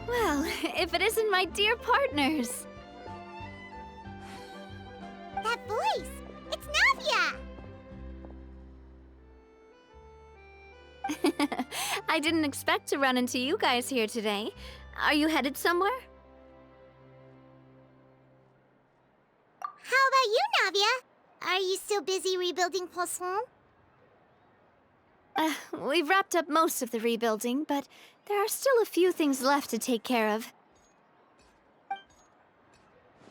Well, if it isn't my dear partners. That voice! It's Navia! I didn't expect to run into you guys here today. Are you headed somewhere? How about you, Navia? Are you still busy rebuilding Poisson? We've wrapped up most of the rebuilding, but there are still a few things left to take care of.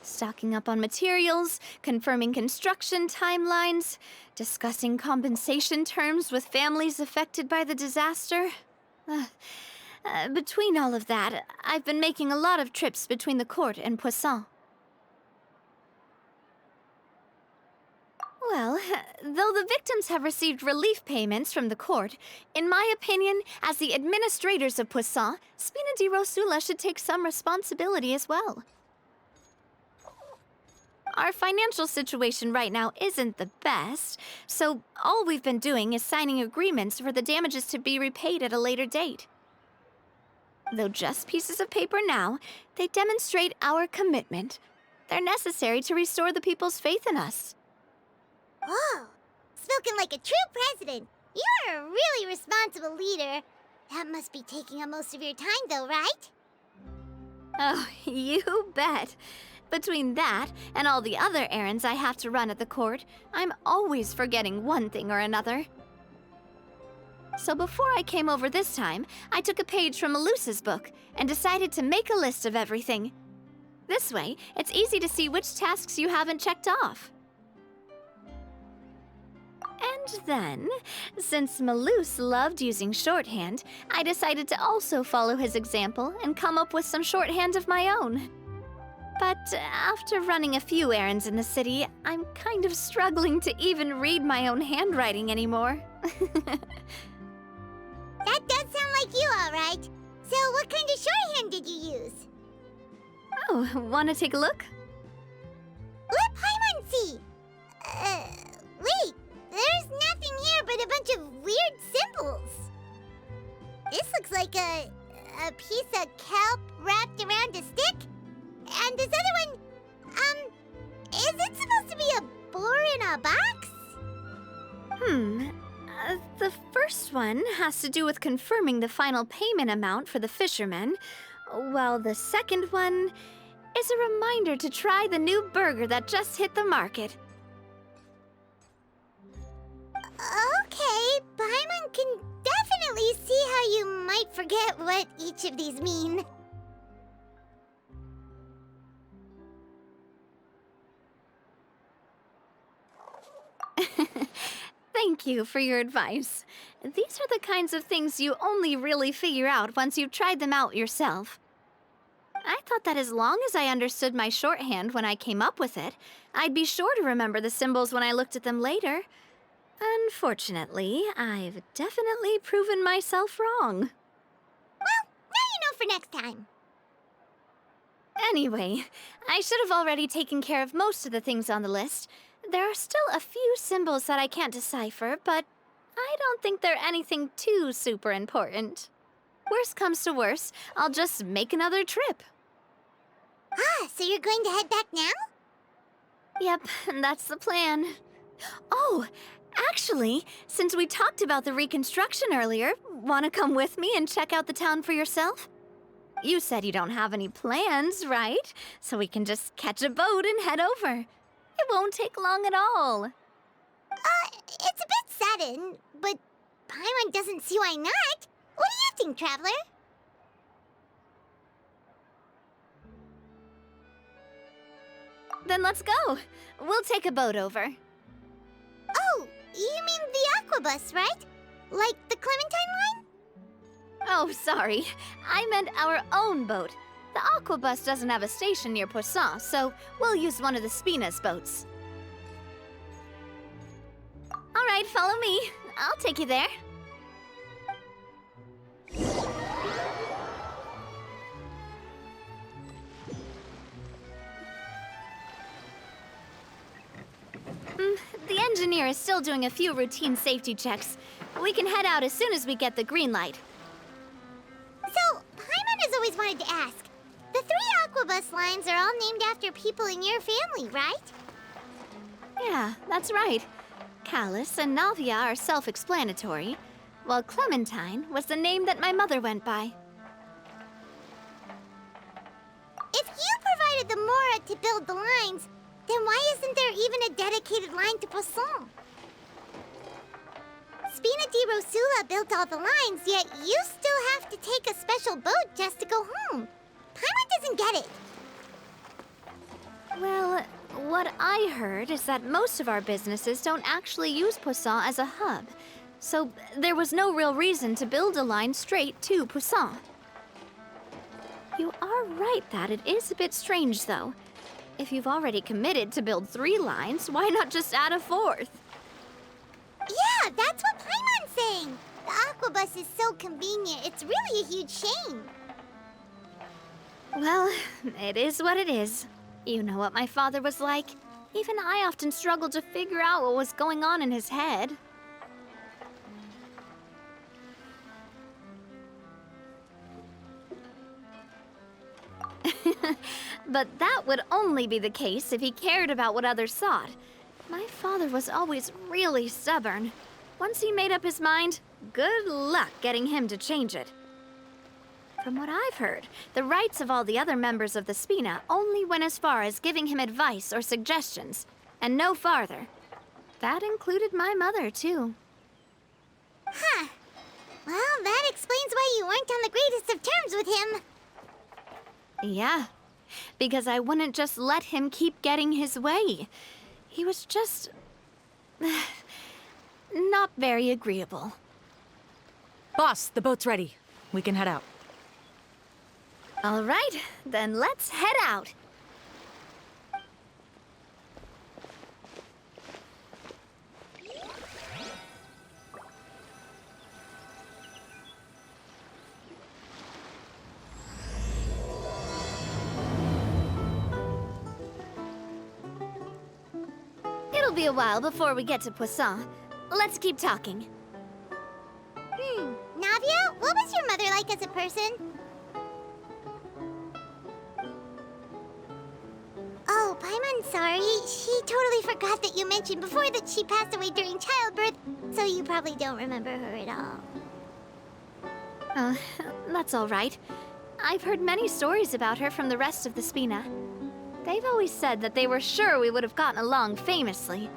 Stocking up on materials, confirming construction timelines, discussing compensation terms with families affected by the disaster. Between all of that, I've been making a lot of trips between the court and Poisson. Well, though the victims have received relief payments from the court, in my opinion, as the administrators of Poisson, Spina di Rosula should take some responsibility as well. Our financial situation right now isn't the best, so all we've been doing is signing agreements for the damages to be repaid at a later date. Though just pieces of paper now, they demonstrate our commitment. They're necessary to restore the people's faith in us. Oh, spoken like a true president. You're a really responsible leader. That must be taking up most of your time, though, right? Oh, you bet. Between that and all the other errands I have to run at the court, I'm always forgetting one thing or another. So before I came over this time, I took a page from Melusa's book and decided to make a list of everything. This way, it's easy to see which tasks you haven't checked off. And then, since Melus loved using shorthand, I decided to also follow his example and come up with some shorthand of my own. But after running a few errands in the city, I'm kind of struggling to even read my own handwriting anymore. That does sound like you, all right. So what kind of shorthand did you use? Oh, wanna take a look? Let Paimon see! Wait, there's nothing here but a bunch of weird symbols. This looks like a piece of kelp wrapped around a stick. And this other one, is it supposed to be a boar in a box? The first one has to do with confirming the final payment amount for the fishermen, while the second one is a reminder to try the new burger that just hit the market. Okay, Paimon can definitely see how you might forget what each of these mean. Thank you for your advice. These are the kinds of things you only really figure out once you've tried them out yourself. I thought that as long as I understood my shorthand when I came up with it, I'd be sure to remember the symbols when I looked at them later. Unfortunately, I've definitely proven myself wrong. Well, now you know for next time. Anyway, I should have already taken care of most of the things on the list. There are still a few symbols that I can't decipher, but I don't think they're anything too super important. Worst comes to worst, I'll just make another trip. Ah, so you're going to head back now? Yep, that's the plan. Oh, actually, since we talked about the reconstruction earlier, want to come with me and check out the town for yourself? You said you don't have any plans, right? So we can just catch a boat and head over. It won't take long at all. It's a bit sudden, but Paimon doesn't see why not. What do you think, Traveler? Then let's go. We'll take a boat over. You mean the aquabus, right? Like the Clementine line? Oh, sorry. I meant our own boat. The aquabus doesn't have a station near Poisson, so we'll use one of the Spina's boats. All right, follow me. I'll take you there. The engineer is still doing a few routine safety checks. We can head out as soon as we get the green light. So, Paimon has always wanted to ask. The 3 aquabus lines are all named after people in your family, right? Yeah, that's right. Callus and Navia are self-explanatory, while Clementine was the name that my mother went by. If you provided the Mora to build the lines, then why isn't there even a dedicated line to Poisson? Spina di Rosula built all the lines, yet you still have to take a special boat just to go home. Paimon doesn't get it. Well, what I heard is that most of our businesses don't actually use Poisson as a hub, so there was no real reason to build a line straight to Poisson. You are right that it is a bit strange, though. If you've already committed to build 3 lines, why not just add a 4th? Yeah, that's what Paimon's saying. The aquabus is so convenient, it's really a huge shame. Well, it is what it is. You know what my father was like. Even I often struggled to figure out what was going on in his head. But that would only be the case if he cared about what others thought. My father was always really stubborn. Once he made up his mind, good luck getting him to change it. From what I've heard, the rights of all the other members of the Spina only went as far as giving him advice or suggestions, and no farther. That included my mother, too. Huh. Well, that explains why you weren't on the greatest of terms with him. Yeah, because I wouldn't just let him keep getting his way. He was just... not very agreeable. Boss, the boat's ready. We can head out. All right, then let's head out. It'll be a while before we get to Poisson. Let's keep talking. Navia, what was your mother like as a person? Oh, Paimon's sorry. She totally forgot that you mentioned before that she passed away during childbirth, so you probably don't remember her at all. That's all right. I've heard many stories about her from the rest of the Spina. They've always said that they were sure we would have gotten along famously.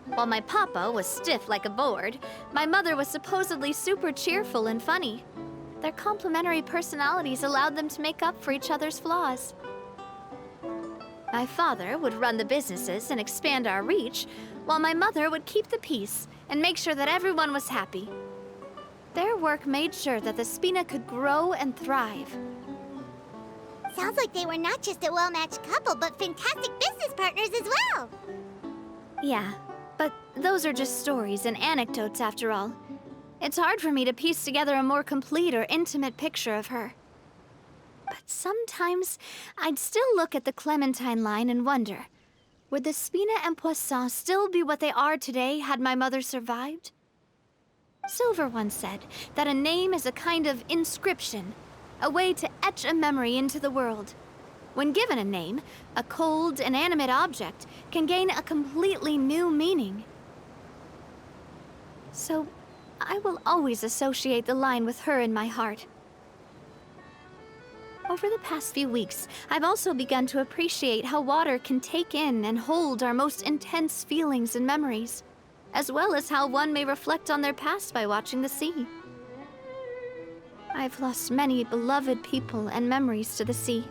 While my papa was stiff like a board, my mother was supposedly super cheerful and funny. Their complementary personalities allowed them to make up for each other's flaws. My father would run the businesses and expand our reach, while my mother would keep the peace and make sure that everyone was happy. Their work made sure that the Spina could grow and thrive. Sounds like they were not just a well-matched couple, but fantastic business partners as well. Yeah, but those are just stories and anecdotes after all. It's hard for me to piece together a more complete or intimate picture of her. But sometimes I'd still look at the Clementine line and wonder, would the Spina and Poisson still be what they are today had my mother survived? Silver once said that a name is a kind of inscription, a way to etch a memory into the world. When given a name, a cold, inanimate object can gain a completely new meaning. So, I will always associate the line with her in my heart. Over the past few weeks, I've also begun to appreciate how water can take in and hold our most intense feelings and memories, as well as how one may reflect on their past by watching the sea. I've lost many beloved people and memories to the sea.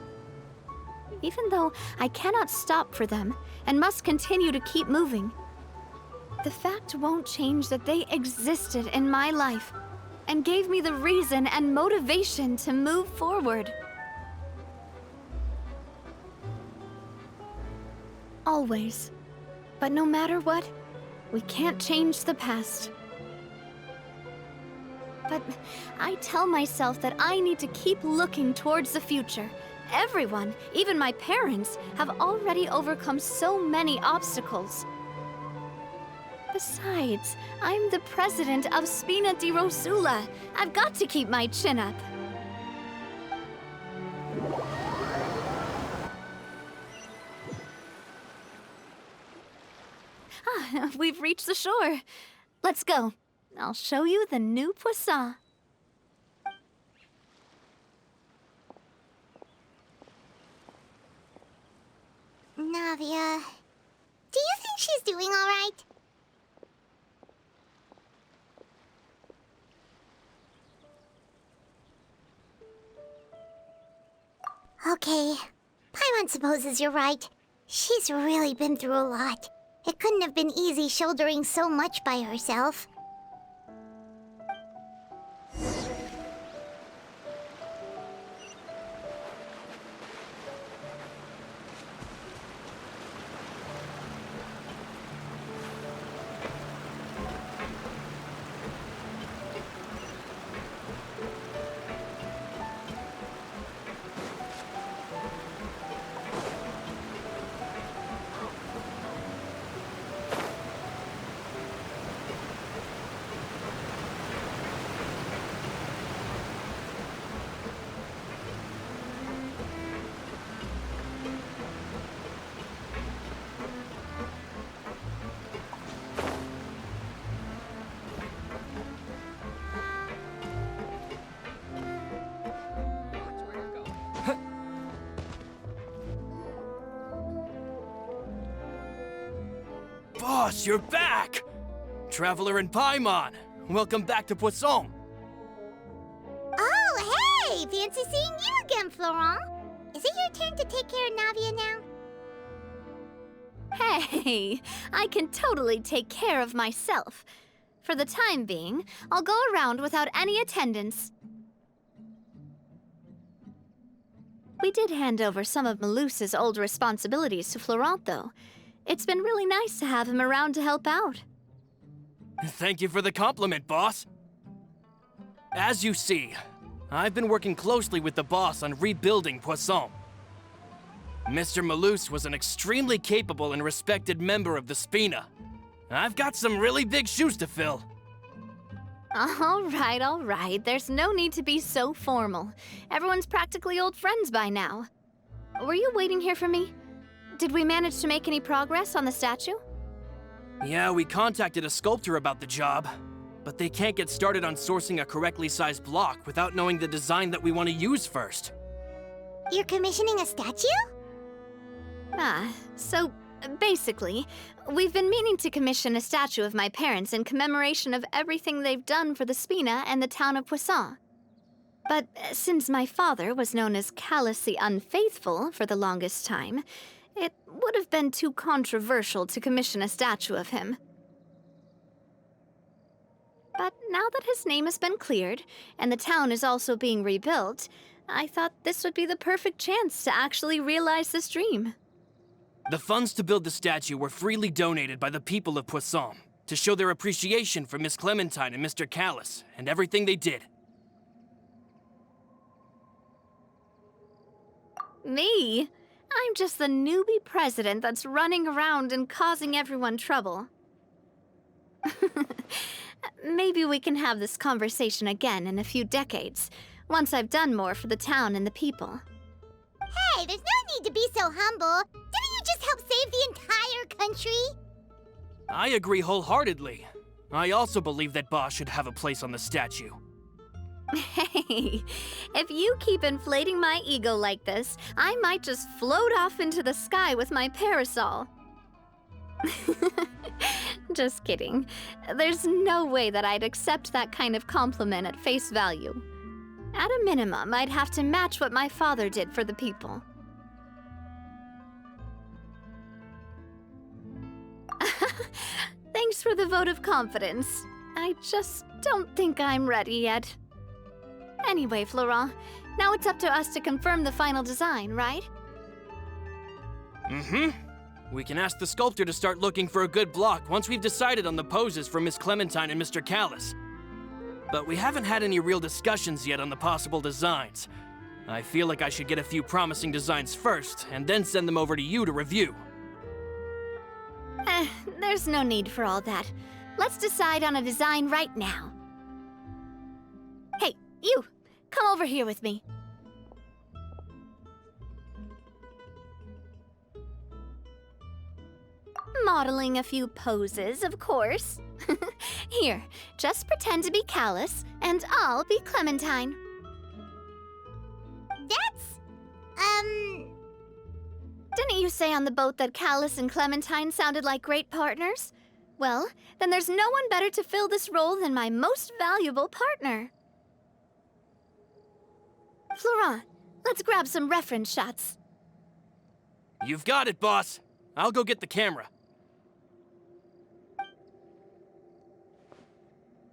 Even though I cannot stop for them and must continue to keep moving, The fact won't change that they existed in my life and gave me the reason and motivation to move forward. Always. But no matter what, we can't change the past. But I tell myself that I need to keep looking towards the future. Everyone, even my parents, have already overcome so many obstacles. Besides, I'm the president of Spina di Rosula. I've got to keep my chin up. Ah, we've reached the shore. Let's go. I'll show you the new poisson. Navia, do you think she's doing all right? Okay, Paimon supposes you're right. She's really been through a lot. It couldn't have been easy shouldering so much by herself. Boss, you're back! Traveler and Paimon, welcome back to Poisson. Oh, hey! Fancy seeing you again, Florent. Is it your turn to take care of Navia now? Hey, I can totally take care of myself. For the time being, I'll go around without any attendance. We did hand over some of Malus's old responsibilities to Florent, though. It's been really nice to have him around to help out. Thank you for the compliment, boss. As you see, I've been working closely with the boss on rebuilding Poisson. Mr. Malus was an extremely capable and respected member of the Spina. I've got some really big shoes to fill. All right. There's no need to be so formal. Everyone's practically old friends by now. Were you waiting here for me? Did we manage to make any progress on the statue? Yeah, we contacted a sculptor about the job, but they can't get started on sourcing a correctly sized block without knowing the design that we want to use first. You're commissioning a statue? So basically, we've been meaning to commission a statue of my parents in commemoration of everything they've done for the Spina and the town of Poisson. But since my father was known as callously unfaithful for the longest time, it would have been too controversial to commission a statue of him. But now that his name has been cleared, and the town is also being rebuilt, I thought this would be the perfect chance to actually realize this dream. The funds to build the statue were freely donated by the people of Poisson to show their appreciation for Miss Clementine and Mr. Callus and everything they did. Me? I'm just the newbie president that's running around and causing everyone trouble. Maybe we can have this conversation again in a few decades, once I've done more for the town and the people. Hey, there's no need to be so humble. Didn't you just help save the entire country? I agree wholeheartedly. I also believe that Boss should have a place on the statue. Hey, if you keep inflating my ego like this, I might just float off into the sky with my parasol. Just kidding. There's no way that I'd accept that kind of compliment at face value. At a minimum, I'd have to match what my father did for the people. Thanks for the vote of confidence. I just don't think I'm ready yet. Anyway, Florent, now it's up to us to confirm the final design, right? Mm-hmm. We can ask the sculptor to start looking for a good block once we've decided on the poses for Miss Clementine and Mr. Callis. But we haven't had any real discussions yet on the possible designs. I feel like I should get a few promising designs first, and then send them over to you to review. There's no need for all that. Let's decide on a design right now. Hey, you! Come over here with me. Modeling a few poses, of course. Here, just pretend to be Callis, and I'll be Clementine. Didn't you say on the boat that Callis and Clementine sounded like great partners? Well, then there's no one better to fill this role than my most valuable partner. Florent, let's grab some reference shots. You've got it, boss. I'll go get the camera.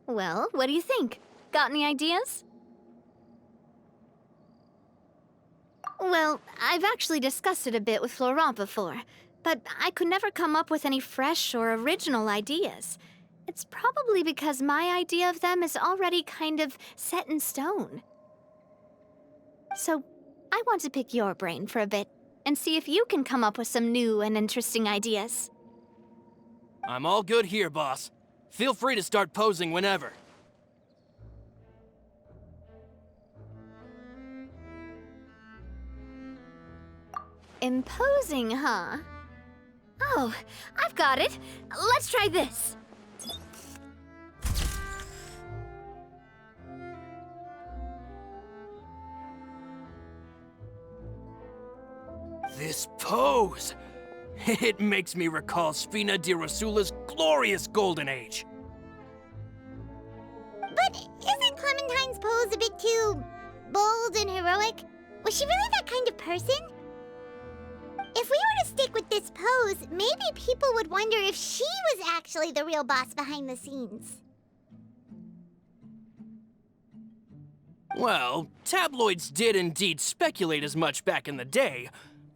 Well, what do you think? Got any ideas? Well, I've actually discussed it a bit with Florent before, but I could never come up with any fresh or original ideas. It's probably because my idea of them is already kind of set in stone. So, I want to pick your brain for a bit and see if you can come up with some new and interesting ideas. I'm all good here, boss. Feel free to start posing whenever. Imposing, huh? Oh, I've got it. Let's try this. This pose! It makes me recall Spina di Rosula's glorious golden age. But isn't Clementine's pose a bit too bold and heroic? Was she really that kind of person? If we were to stick with this pose, maybe people would wonder if she was actually the real boss behind the scenes. Well, tabloids did indeed speculate as much back in the day,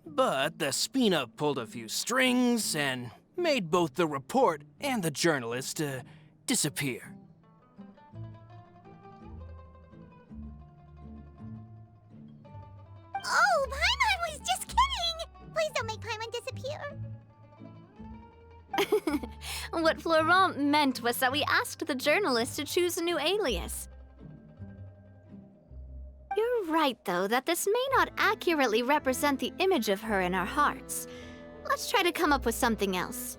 but the Spina pulled a few strings and made both the report and the journalist disappear. Oh, Paimon was just kidding! Please don't make Paimon disappear. What Florent meant was that we asked the journalist to choose a new alias. You're right, though, that this may not accurately represent the image of her in our hearts. Let's try to come up with something else.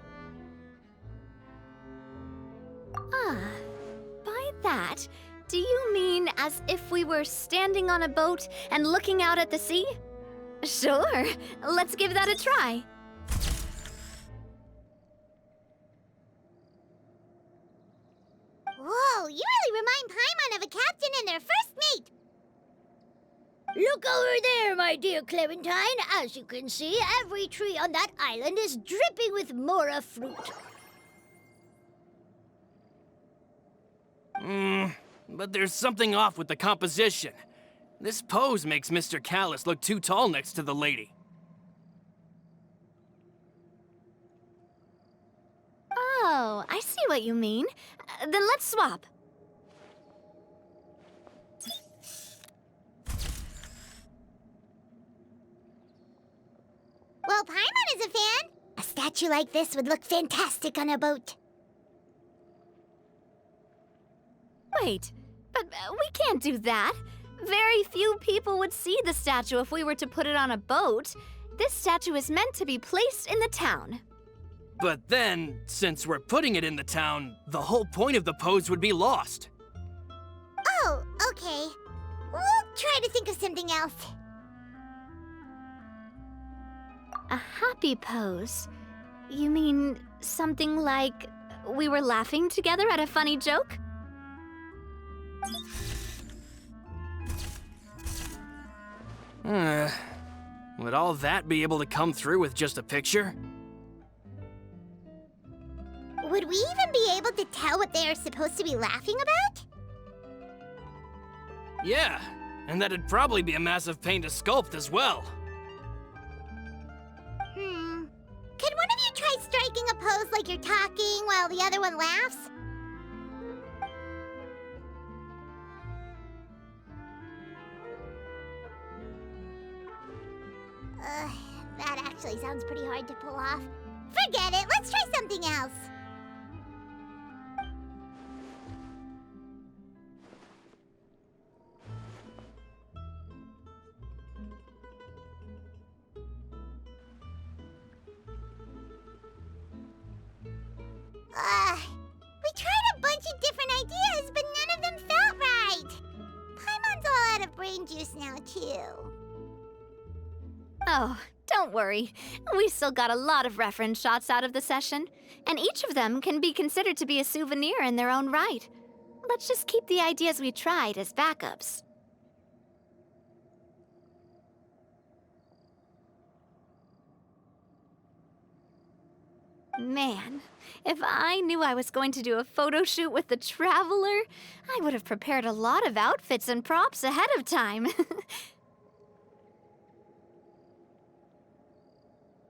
By that, do you mean as if we were standing on a boat and looking out at the sea? Sure, let's give that a try. Whoa, you really remind Paimon of a captain and their first mate! Look over there, my dear Clementine. As you can see, every tree on that island is dripping with mora fruit. But there's something off with the composition. This pose makes Mr. Callis look too tall next to the lady. Oh, I see what you mean. Then let's swap. Well, Paimon is a fan. A statue like this would look fantastic on a boat. Wait, but we can't do that. Very few people would see the statue if we were to put it on a boat. This statue is meant to be placed in the town. But then, since we're putting it in the town, the whole point of the pose would be lost. Oh, okay. We'll try to think of something else. A happy pose? You mean something like we were laughing together at a funny joke? Would all that be able to come through with just a picture? Would we even be able to tell what they are supposed to be laughing about? Yeah, and that'd probably be a massive pain to sculpt as well. Could one of you try striking a pose like you're talking while the other one laughs? That actually sounds pretty hard to pull off. Forget it, let's try something else. We tried a bunch of different ideas, but none of them felt right. Paimon's all out of brain juice now, too. Oh, don't worry. We still got a lot of reference shots out of the session, and each of them can be considered to be a souvenir in their own right. Let's just keep the ideas we tried as backups. Man, if I knew I was going to do a photo shoot with the Traveler, I would have prepared a lot of outfits and props ahead of time.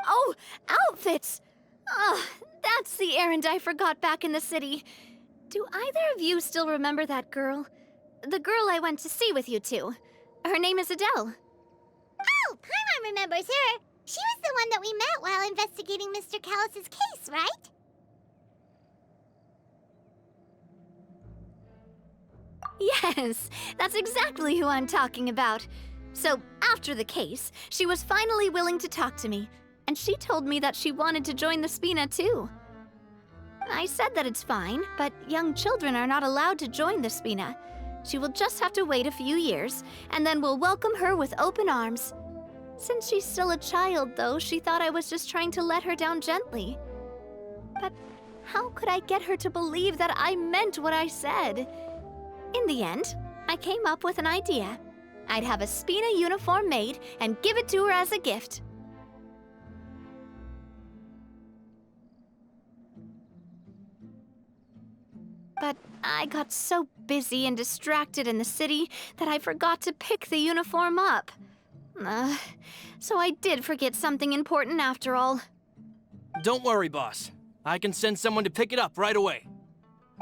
Oh, outfits! Oh, that's the errand I forgot back in the city. Do either of you still remember that girl? The girl I went to see with you two. Her name is Adele. Oh, Paimon remembers her. She was the one that we met while investigating Mr. Callus's case, right? Yes, that's exactly who I'm talking about. So, after the case, she was finally willing to talk to me, and she told me that she wanted to join the Spina too. I said that it's fine, but young children are not allowed to join the Spina. She will just have to wait a few years, and then we'll welcome her with open arms. Since she's still a child, though, she thought I was just trying to let her down gently. But how could I get her to believe that I meant what I said? In the end, I came up with an idea. I'd have a Spina uniform made and give it to her as a gift. But I got so busy and distracted in the city that I forgot to pick the uniform up. So I did forget something important after all. Don't worry, boss. I can send someone to pick it up right away.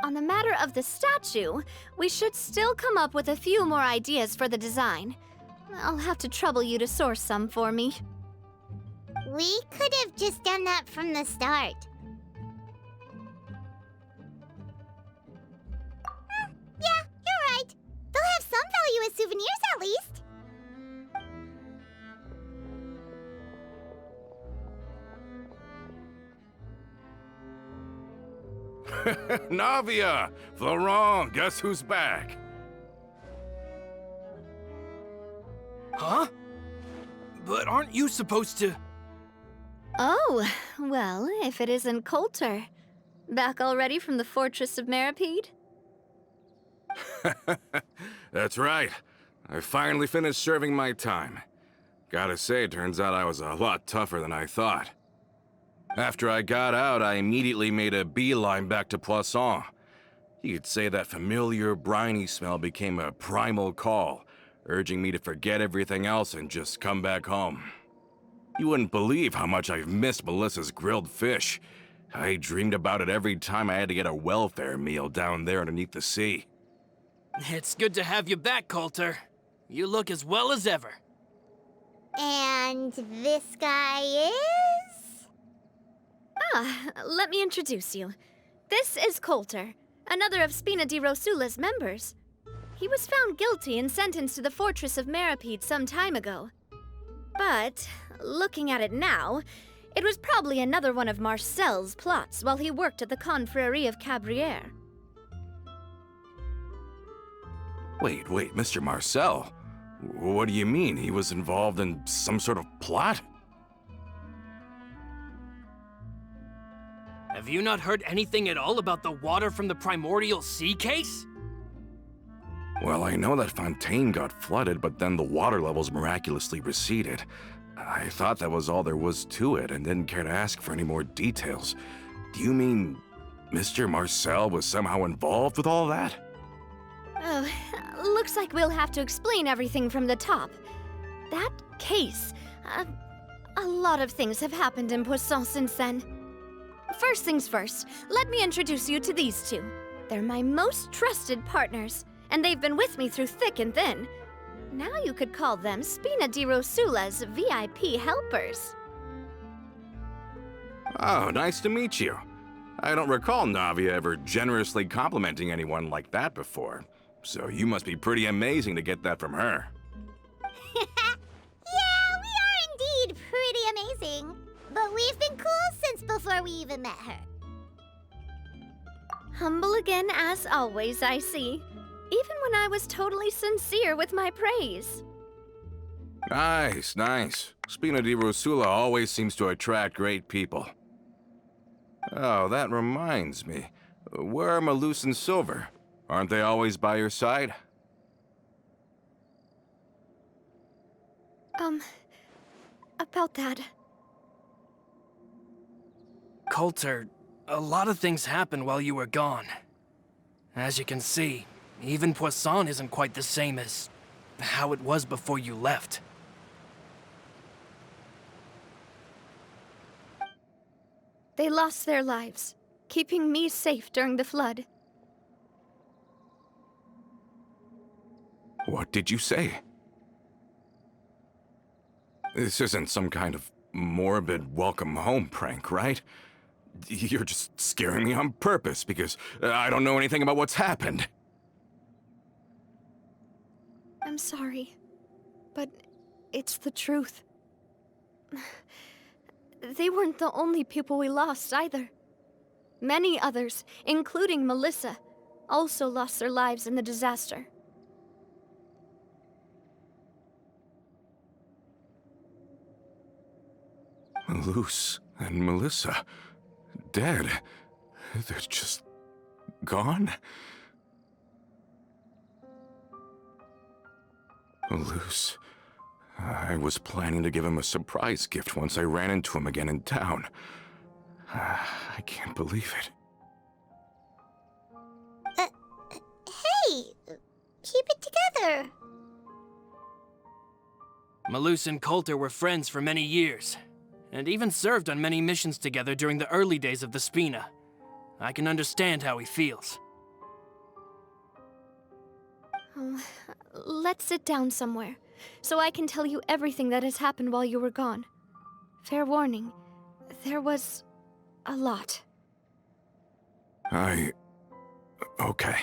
On the matter of the statue, we should still come up with a few more ideas for the design. I'll have to trouble you to source some for me. We could have just done that from the start. Yeah, you're right. They'll have some value as souvenirs at least. Navia! Florent, guess who's back? Huh? But aren't you supposed to... Oh, well, if it isn't Colter. Back already from the Fortress of Meripede? That's right. I finally finished serving my time. Gotta say, turns out I was a lot tougher than I thought. After I got out, I immediately made a beeline back to Poisson. You could say that familiar, briny smell became a primal call, urging me to forget everything else and just come back home. You wouldn't believe how much I've missed Melissa's grilled fish. I dreamed about it every time I had to get a welfare meal down there underneath the sea. It's good to have you back, Colter. You look as well as ever. And this guy is? Let me introduce you. This is Colter, another of Spina di Rosula's members. He was found guilty and sentenced to the Fortress of Meripede some time ago. But, looking at it now, it was probably another one of Marcel's plots while he worked at the Confrérie of Cabrières. Wait, Mr. Marcel? What do you mean? He was involved in some sort of plot? Have you not heard anything at all about the water from the primordial sea case? Well, I know that Fontaine got flooded, but then the water levels miraculously receded. I thought that was all there was to it and didn't care to ask for any more details. Do you mean Mr. Marcel was somehow involved with all that? Oh, looks like we'll have to explain everything from the top. That case, a lot of things have happened in Poisson since then. First things first, let me introduce you to these two. They're my most trusted partners, and they've been with me through thick and thin. Now you could call them Spina di Rosula's VIP helpers. Oh, nice to meet you. I don't recall Navia ever generously complimenting anyone like that before, so you must be pretty amazing to get that from her. Yeah, we are indeed pretty amazing. But we've been cool since before we even met her. Humble again as always, I see. Even when I was totally sincere with my praise. Nice, nice. Spina di Rosula always seems to attract great people. Oh, that reminds me. Where are Malus and Silver? Aren't they always by your side? About that. Colter, a lot of things happened while you were gone. As you can see, even Poisson isn't quite the same as how it was before you left. They lost their lives, keeping me safe during the flood. What did you say? This isn't some kind of morbid welcome home prank, right? You're just scaring me on purpose because I don't know anything about what's happened. I'm sorry, but it's the truth. They weren't the only people we lost either. Many others, including Melissa, also lost their lives in the disaster. Malus and Melissa, dead. They're just gone? Malus, I was planning to give him a surprise gift once I ran into him again in town. I can't believe it. Hey, keep it together. Malus and Colter were friends for many years, and even served on many missions together during the early days of the Spina. I can understand how he feels. Oh, let's sit down somewhere, so I can tell you everything that has happened while you were gone. Fair warning, there was a lot. Okay.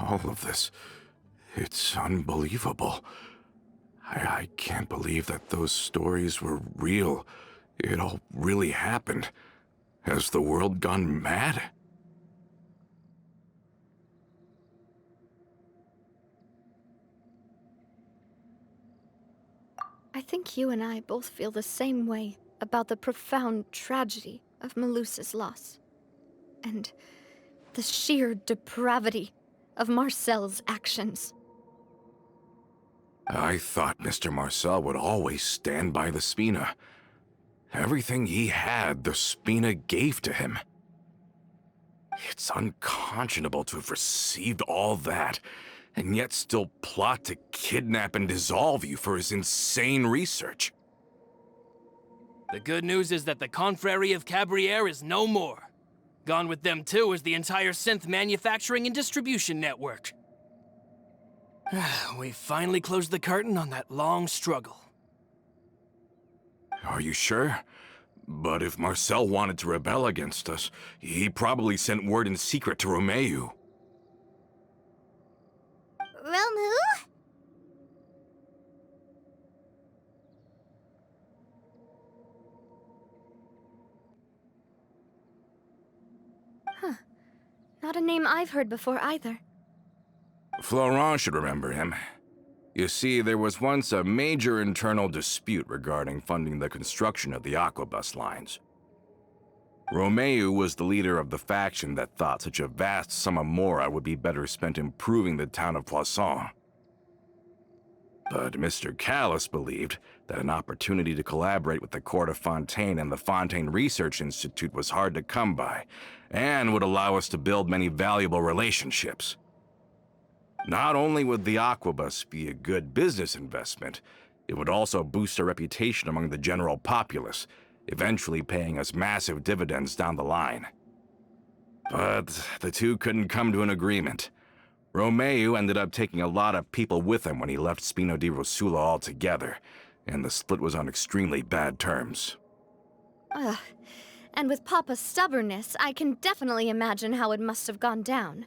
All of this, it's unbelievable. I can't believe that those stories were real. It all really happened. Has the world gone mad? I think you and I both feel the same way about the profound tragedy of Melusa's loss. And the sheer depravity of Marcel's actions. I thought Mr. Marcel would always stand by the Spina. Everything he had, the Spina gave to him. It's unconscionable to have received all that, and yet still plot to kidnap and dissolve you for his insane research. The good news is that the Confrérie of Cabriere is no more. Gone with them too is the entire synth manufacturing and distribution network. We finally closed the curtain on that long struggle. Are you sure? But if Marcel wanted to rebel against us, he probably sent word in secret to Romeuf. Romeuf? Not a name I've heard before either. Florent should remember him. You see, there was once a major internal dispute regarding funding the construction of the aquabus lines. Romeuf was the leader of the faction that thought such a vast sum of mora would be better spent improving the town of Poisson. But Mr. Callis believed that an opportunity to collaborate with the court of Fontaine and the Fontaine Research Institute was hard to come by, and would allow us to build many valuable relationships. Not only would the aquabus be a good business investment, it would also boost our reputation among the general populace, eventually paying us massive dividends down the line. But the two couldn't come to an agreement. Romeuf ended up taking a lot of people with him when he left Spina di Rosula altogether, and the split was on extremely bad terms. Ugh. And with Papa's stubbornness, I can definitely imagine how it must have gone down.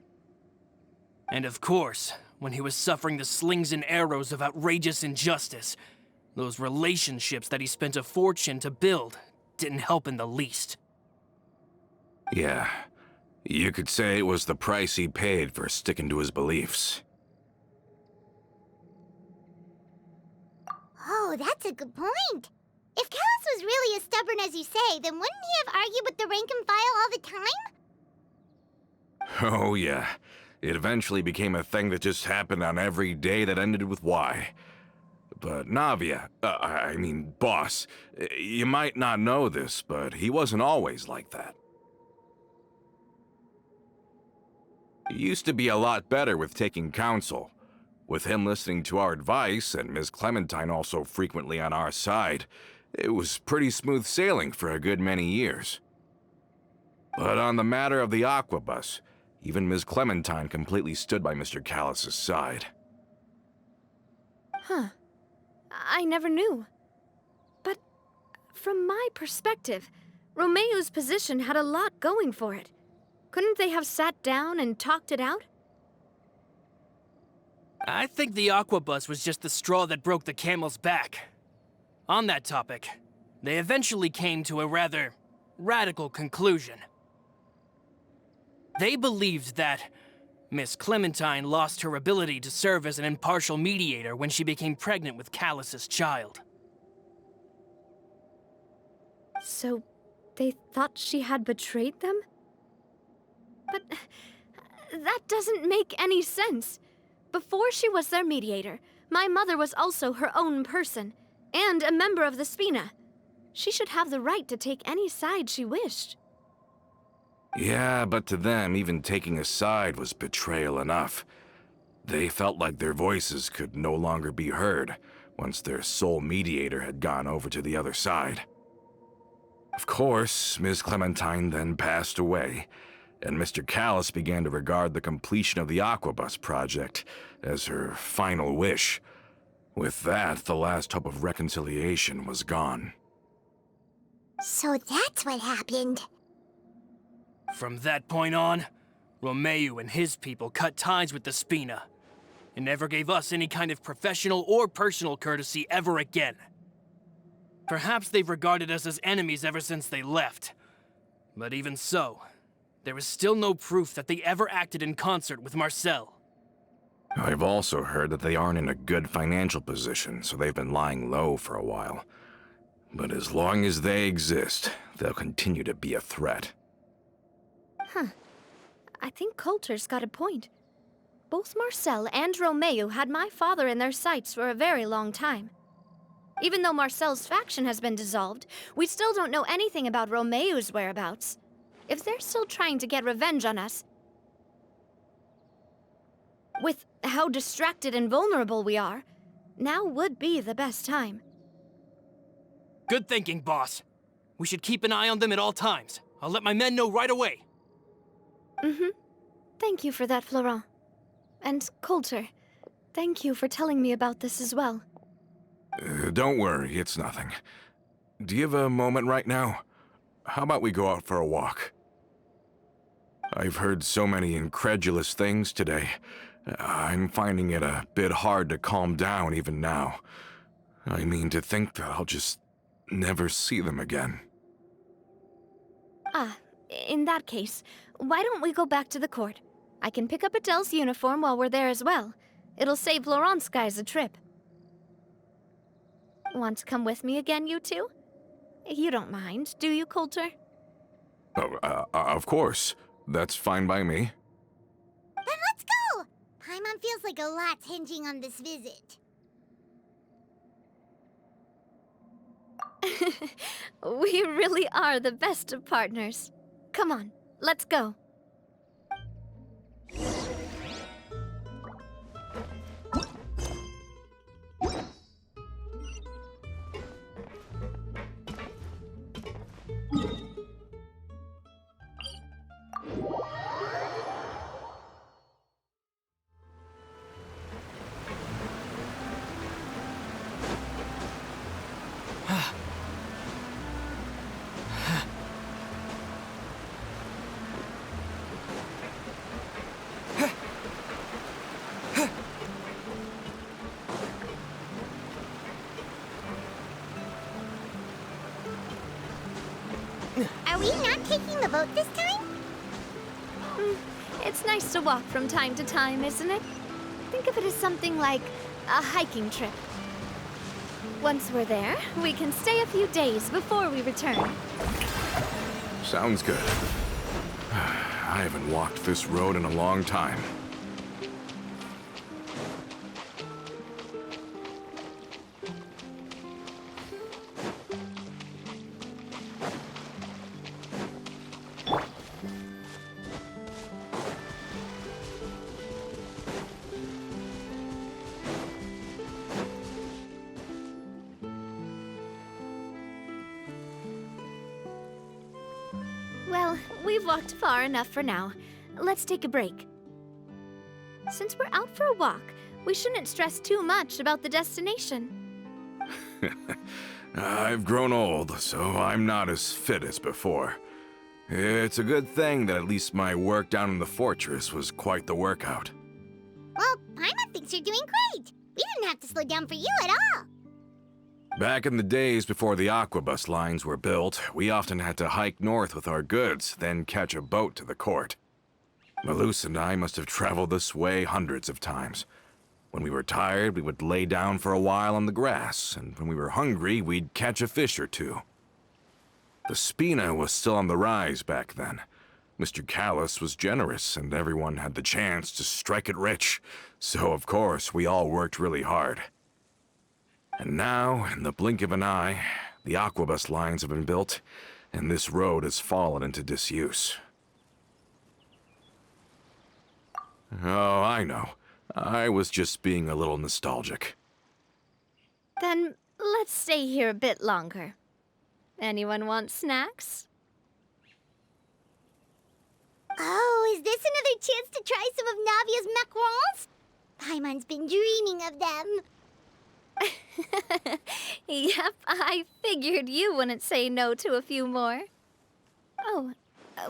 And of course, when he was suffering the slings and arrows of outrageous injustice, those relationships that he spent a fortune to build didn't help in the least. Yeah, you could say it was the price he paid for sticking to his beliefs. Oh, that's a good point. If Callis was really as stubborn as you say, then wouldn't he have argued with the rank and file all the time? Oh yeah, it eventually became a thing that just happened on every day that ended with Y. But Navia, boss, you might not know this, but he wasn't always like that. He used to be a lot better with taking counsel. With him listening to our advice, and Ms. Clementine also frequently on our side, it was pretty smooth sailing for a good many years. But on the matter of the aquabus, even Ms. Clementine completely stood by Mr. Callis's side. Huh. I never knew. But from my perspective, Romeo's position had a lot going for it. Couldn't they have sat down and talked it out? I think the aquabus was just the straw that broke the camel's back. On that topic, they eventually came to a rather radical conclusion. They believed that Miss Clementine lost her ability to serve as an impartial mediator when she became pregnant with Callis's child. So, they thought she had betrayed them? But that doesn't make any sense. Before she was their mediator, my mother was also her own person, and a member of the Spina. She should have the right to take any side she wished. Yeah, but to them, even taking a side was betrayal enough. They felt like their voices could no longer be heard once their sole mediator had gone over to the other side. Of course, Ms. Clementine then passed away, and Mr. Callis began to regard the completion of the aquabus project as her final wish. With that, the last hope of reconciliation was gone. So that's what happened. From that point on, Romeuf and his people cut ties with the Spina, and never gave us any kind of professional or personal courtesy ever again. Perhaps they've regarded us as enemies ever since they left. But even so, there is still no proof that they ever acted in concert with Marcel. I've also heard that they aren't in a good financial position, so they've been lying low for a while. But as long as they exist, they'll continue to be a threat. Huh. I think Colter's got a point. Both Marcel and Romeuf had my father in their sights for a very long time. Even though Marcel's faction has been dissolved, we still don't know anything about Romeuf's whereabouts. If they're still trying to get revenge on us, with how distracted and vulnerable we are, now would be the best time. Good thinking, boss. We should keep an eye on them at all times. I'll let my men know right away. Thank you for that, Florent. And Colter, thank you for telling me about this as well. Don't worry, it's nothing. Do you have a moment right now? How about we go out for a walk? I've heard so many incredulous things today. I'm finding it a bit hard to calm down even now. I mean, to think that I'll just never see them again. In that case, why don't we go back to the court? I can pick up Adele's uniform while we're there as well. It'll save Laurent's guys a trip. Want to come with me again, you two? You don't mind, do you, Colter? Oh, of course. That's fine by me. Then let's go! Paimon feels like a lot's hinging on this visit. We really are the best of partners. Come on, let's go. Are we not taking the boat this time? It's nice to walk from time to time, isn't it? Think of it as something like a hiking trip. Once we're there, we can stay a few days before we return. Sounds good. I haven't walked this road in a long time. Well, we've walked far enough for now. Let's take a break. Since we're out for a walk, we shouldn't stress too much about the destination. I've grown old, so I'm not as fit as before. It's a good thing that at least my work down in the fortress was quite the workout. Well, Paimon thinks you're doing great. We didn't have to slow down for you at all. Back in the days before the aquabus lines were built, we often had to hike north with our goods, then catch a boat to the court. Malus and I must have traveled this way hundreds of times. When we were tired, we would lay down for a while on the grass, and when we were hungry, we'd catch a fish or two. The Spina was still on the rise back then. Mr. Callus was generous, and everyone had the chance to strike it rich, so of course we all worked really hard. And now, in the blink of an eye, the aquabus lines have been built, and this road has fallen into disuse. Oh, I know. I was just being a little nostalgic. Then let's stay here a bit longer. Anyone want snacks? Oh, is this another chance to try some of Navia's macarons? Paimon's been dreaming of them. Yep, I figured you wouldn't say no to a few more. Oh,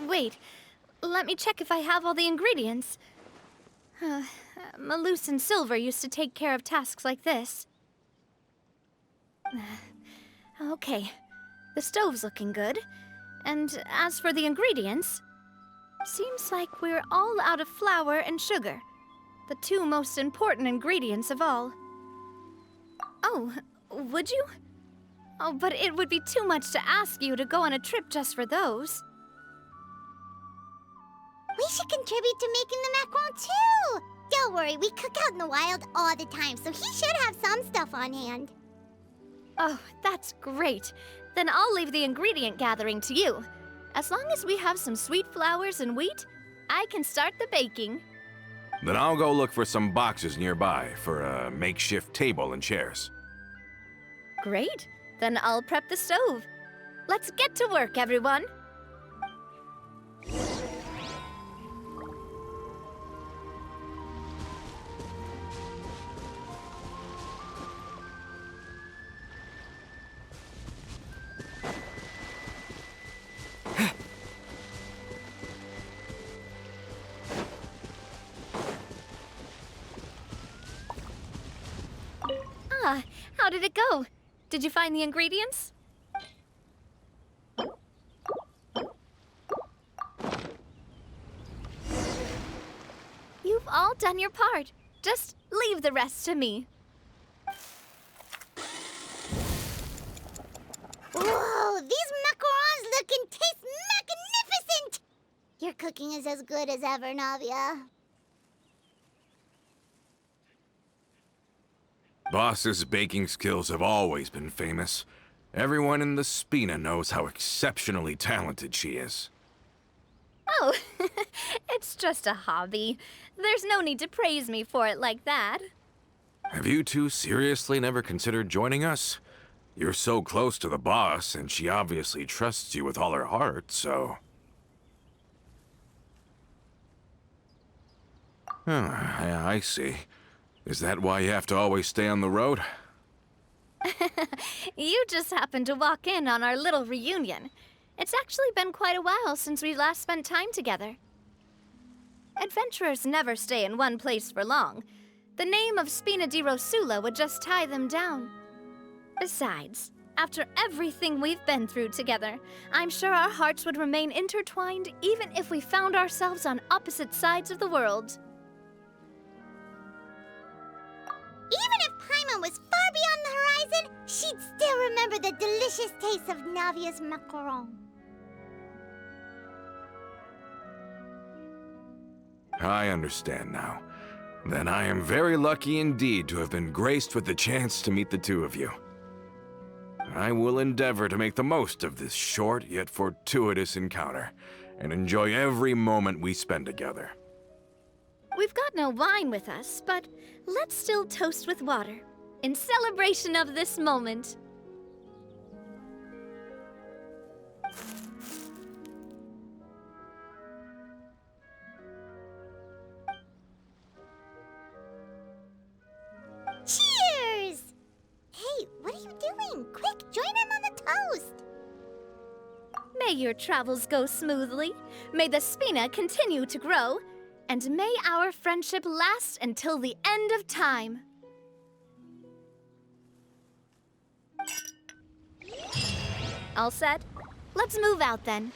wait. Let me check if I have all the ingredients. Malus and Silver used to take care of tasks like this. Okay, the stove's looking good. And as for the ingredients, seems like we're all out of flour and sugar, the two most important ingredients of all. Oh, would you? Oh, but it would be too much to ask you to go on a trip just for those. We should contribute to making the macaron too. Don't worry, we cook out in the wild all the time, so he should have some stuff on hand. Oh, that's great. Then I'll leave the ingredient gathering to you. As long as we have some sweet flowers and wheat, I can start the baking. Then I'll go look for some boxes nearby for a makeshift table and chairs. Great. Then I'll prep the stove. Let's get to work, everyone. How did it go? Did you find the ingredients? You've all done your part. Just leave the rest to me. Whoa, these macarons look and taste magnificent! Your cooking is as good as ever, Navia. Boss's baking skills have always been famous. Everyone in the Spina knows how exceptionally talented she is. Oh, it's just a hobby. There's no need to praise me for it like that. Have you two seriously never considered joining us? You're so close to the boss, and she obviously trusts you with all her heart, so... Yeah, I see. Is that why you have to always stay on the road? You just happened to walk in on our little reunion. It's actually been quite a while since we last spent time together. Adventurers never stay in one place for long. The name of Spina di Rosula would just tie them down. Besides, after everything we've been through together, I'm sure our hearts would remain intertwined even if we found ourselves on opposite sides of the world. Even if Paimon was far beyond the horizon, she'd still remember the delicious taste of Navia's macaron. I understand now. Then I am very lucky indeed to have been graced with the chance to meet the two of you. I will endeavor to make the most of this short yet fortuitous encounter, and enjoy every moment we spend together. We've got no wine with us, but let's still toast with water, in celebration of this moment. Cheers! Hey, what are you doing? Quick, join in on the toast! May your travels go smoothly, may the Spina continue to grow, and may our friendship last until the end of time. All set? Let's move out then.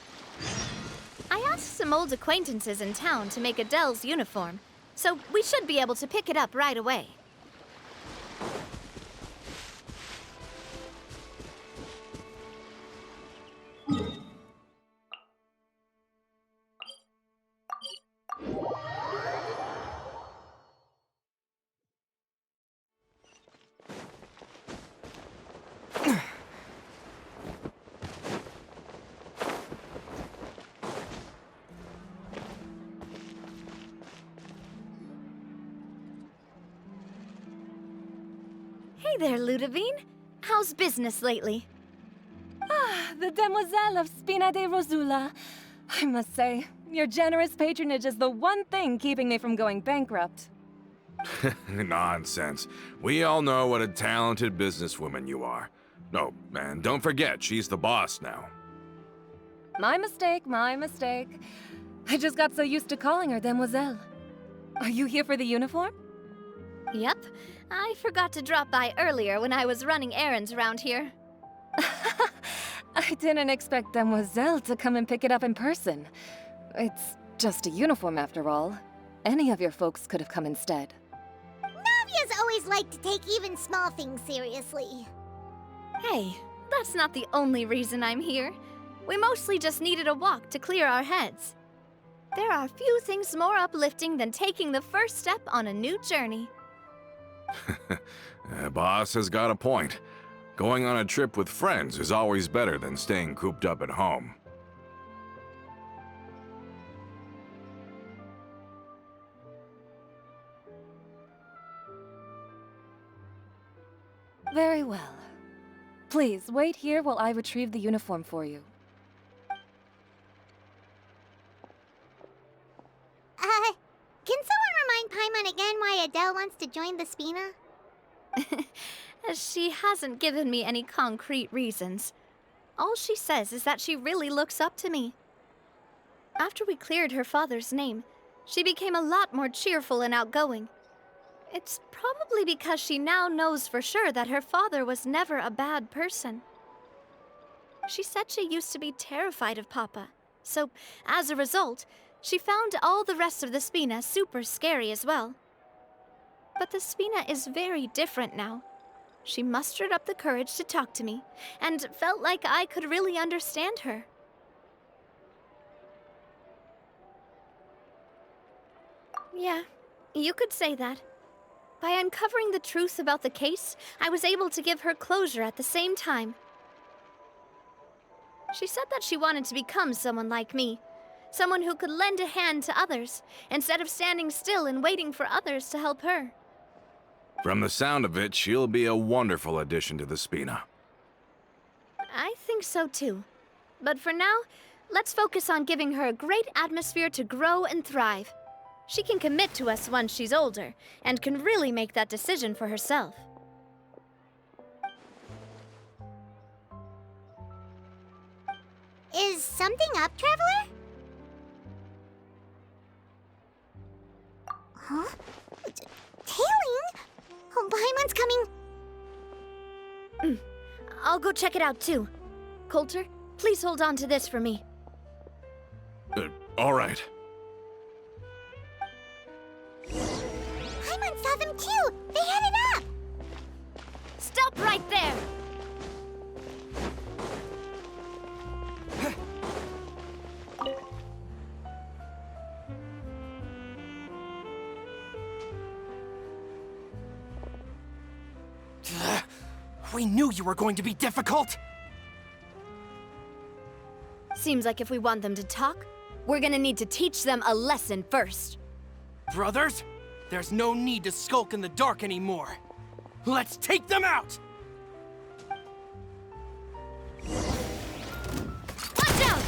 I asked some old acquaintances in town to make Adele's uniform, so we should be able to pick it up right away. Hey there, Ludovine. How's business lately? The demoiselle of Spina di Rosula. I must say, your generous patronage is the one thing keeping me from going bankrupt. Nonsense. We all know what a talented businesswoman you are. No, and don't forget, she's the boss now. My mistake, my mistake. I just got so used to calling her demoiselle. Are you here for the uniform? Yep. I forgot to drop by earlier when I was running errands around here. I didn't expect demoiselle to come and pick it up in person. It's just a uniform after all. Any of your folks could have come instead. Navia's always liked to take even small things seriously. Hey, that's not the only reason I'm here. We mostly just needed a walk to clear our heads. There are few things more uplifting than taking the first step on a new journey. Boss has got a point. Going on a trip with friends is always better than staying cooped up at home. Very well. Please, wait here while I retrieve the uniform for you. Can someone remind Paimon again why Adele wants to join the Spina? She hasn't given me any concrete reasons. All she says is that she really looks up to me. After we cleared her father's name, she became a lot more cheerful and outgoing. It's probably because she now knows for sure that her father was never a bad person. She said she used to be terrified of Papa, so as a result, she found all the rest of the Spina super scary as well. But the Spina is very different now. She mustered up the courage to talk to me, and felt like I could really understand her. Yeah, you could say that. By uncovering the truth about the case, I was able to give her closure at the same time. She said that she wanted to become someone like me. Someone who could lend a hand to others, instead of standing still and waiting for others to help her. From the sound of it, she'll be a wonderful addition to the Spina. I think so too. But for now, let's focus on giving her a great atmosphere to grow and thrive. She can commit to us once she's older, and can really make that decision for herself. Is something up, Traveler? Huh? Tailing? Oh, Paimon's coming. I'll go check it out too. Colter, please hold on to this for me. All right. Paimon saw them too! They headed up! Stop right there! We knew you were going to be difficult! Seems like if we want them to talk, we're gonna need to teach them a lesson first. Brothers, there's no need to skulk in the dark anymore. Let's take them out! Watch out!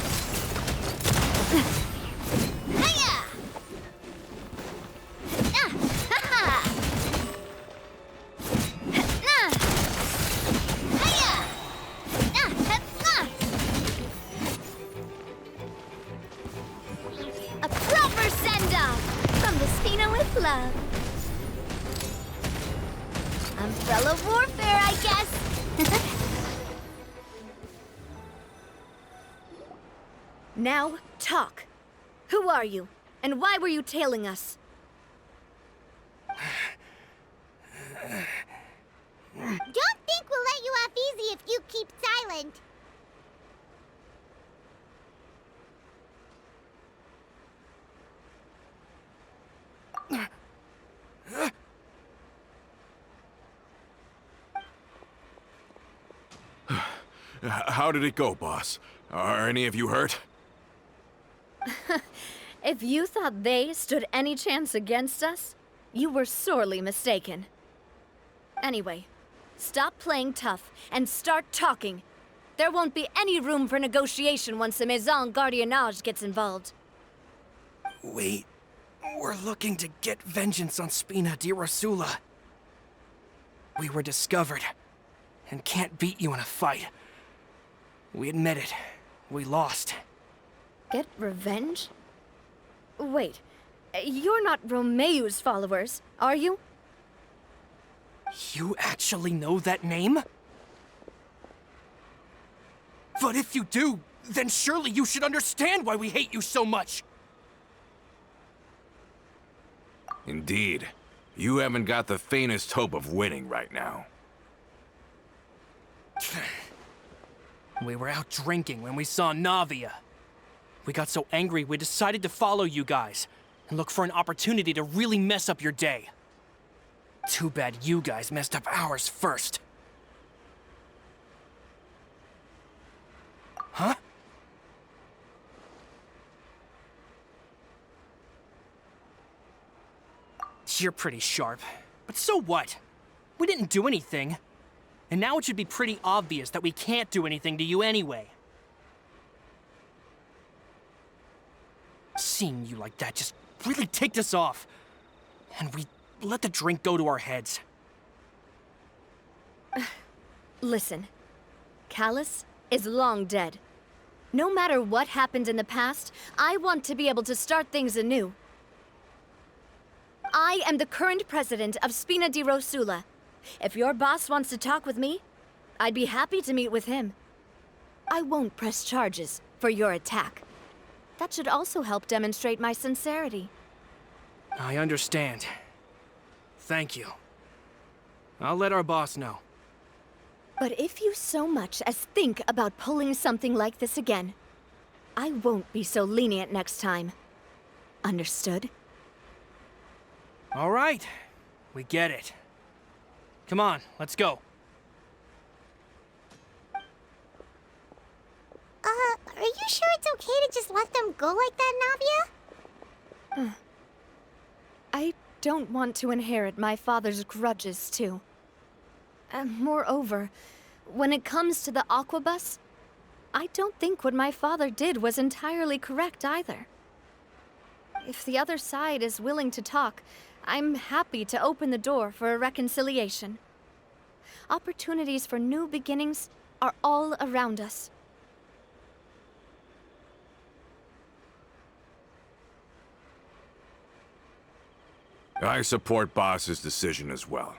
Hiya! Ah, ha ha! Ah! Hiya! Ah, ha, ah! A proper send-off from the Spina with love. Umbrella warfare, I guess. Now, talk. Who are you? And why were you tailing us? Don't think we'll let you off easy if you keep silent. How did it go, boss? Are any of you hurt? If you thought they stood any chance against us, you were sorely mistaken. Anyway, stop playing tough and start talking. There won't be any room for negotiation once the Maison Gardiennage gets involved. We're looking to get vengeance on Spina di Rosula. We were discovered, and can't beat you in a fight. We admit it. We lost. Get revenge? Wait, you're not Romeuf's followers, are you? You actually know that name? But if you do, then surely you should understand why we hate you so much! Indeed. You haven't got the faintest hope of winning right now. We were out drinking when we saw Navia. We got so angry we decided to follow you guys and look for an opportunity to really mess up your day. Too bad you guys messed up ours first. Huh? You're pretty sharp, but so what? We didn't do anything. And now it should be pretty obvious that we can't do anything to you anyway. Seeing you like that just really ticked us off. And we let the drink go to our heads. Listen, Callus is long dead. No matter what happened in the past, I want to be able to start things anew. I am the current president of Spina di Rosula. If your boss wants to talk with me, I'd be happy to meet with him. I won't press charges for your attack. That should also help demonstrate my sincerity. I understand. Thank you. I'll let our boss know. But if you so much as think about pulling something like this again, I won't be so lenient next time. Understood? All right. We get it. Come on, let's go. Are you sure it's okay to just let them go like that, Navia? I don't want to inherit my father's grudges, too. Moreover, when it comes to the Aquabus, I don't think what my father did was entirely correct either. If the other side is willing to talk, I'm happy to open the door for a reconciliation. Opportunities for new beginnings are all around us. I support Boss's decision as well.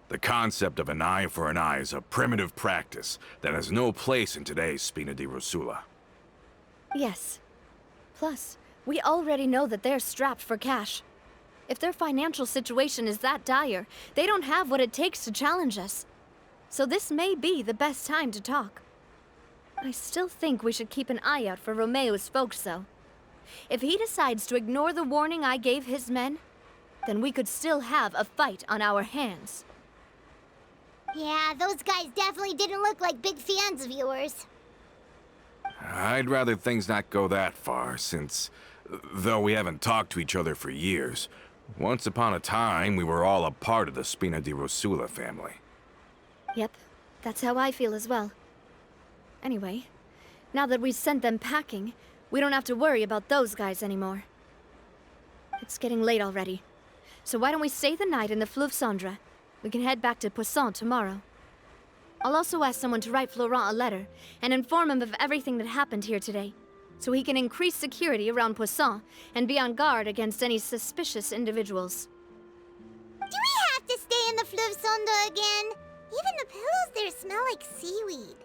The concept of an eye for an eye is a primitive practice that has no place in today's Spina di Rosula. Yes. Plus, we already know that they're strapped for cash. If their financial situation is that dire, they don't have what it takes to challenge us. So this may be the best time to talk. I still think we should keep an eye out for Romeo's folks, though. If he decides to ignore the warning I gave his men, then we could still have a fight on our hands. Yeah, those guys definitely didn't look like big fans of yours. I'd rather things not go that far, since, though we haven't talked to each other for years, once upon a time we were all a part of the Spina di Rosula family. Yep, that's how I feel as well. Anyway, now that we've sent them packing, we don't have to worry about those guys anymore. It's getting late already, so why don't we stay the night in the flow.There? We can head back to Poisson tomorrow. I'll also ask someone to write Florent a letter and inform him of everything that happened here today, so he can increase security around Poisson and be on guard against any suspicious individuals. Do we have to stay in the flow.There again? Even the pillows there smell like seaweed.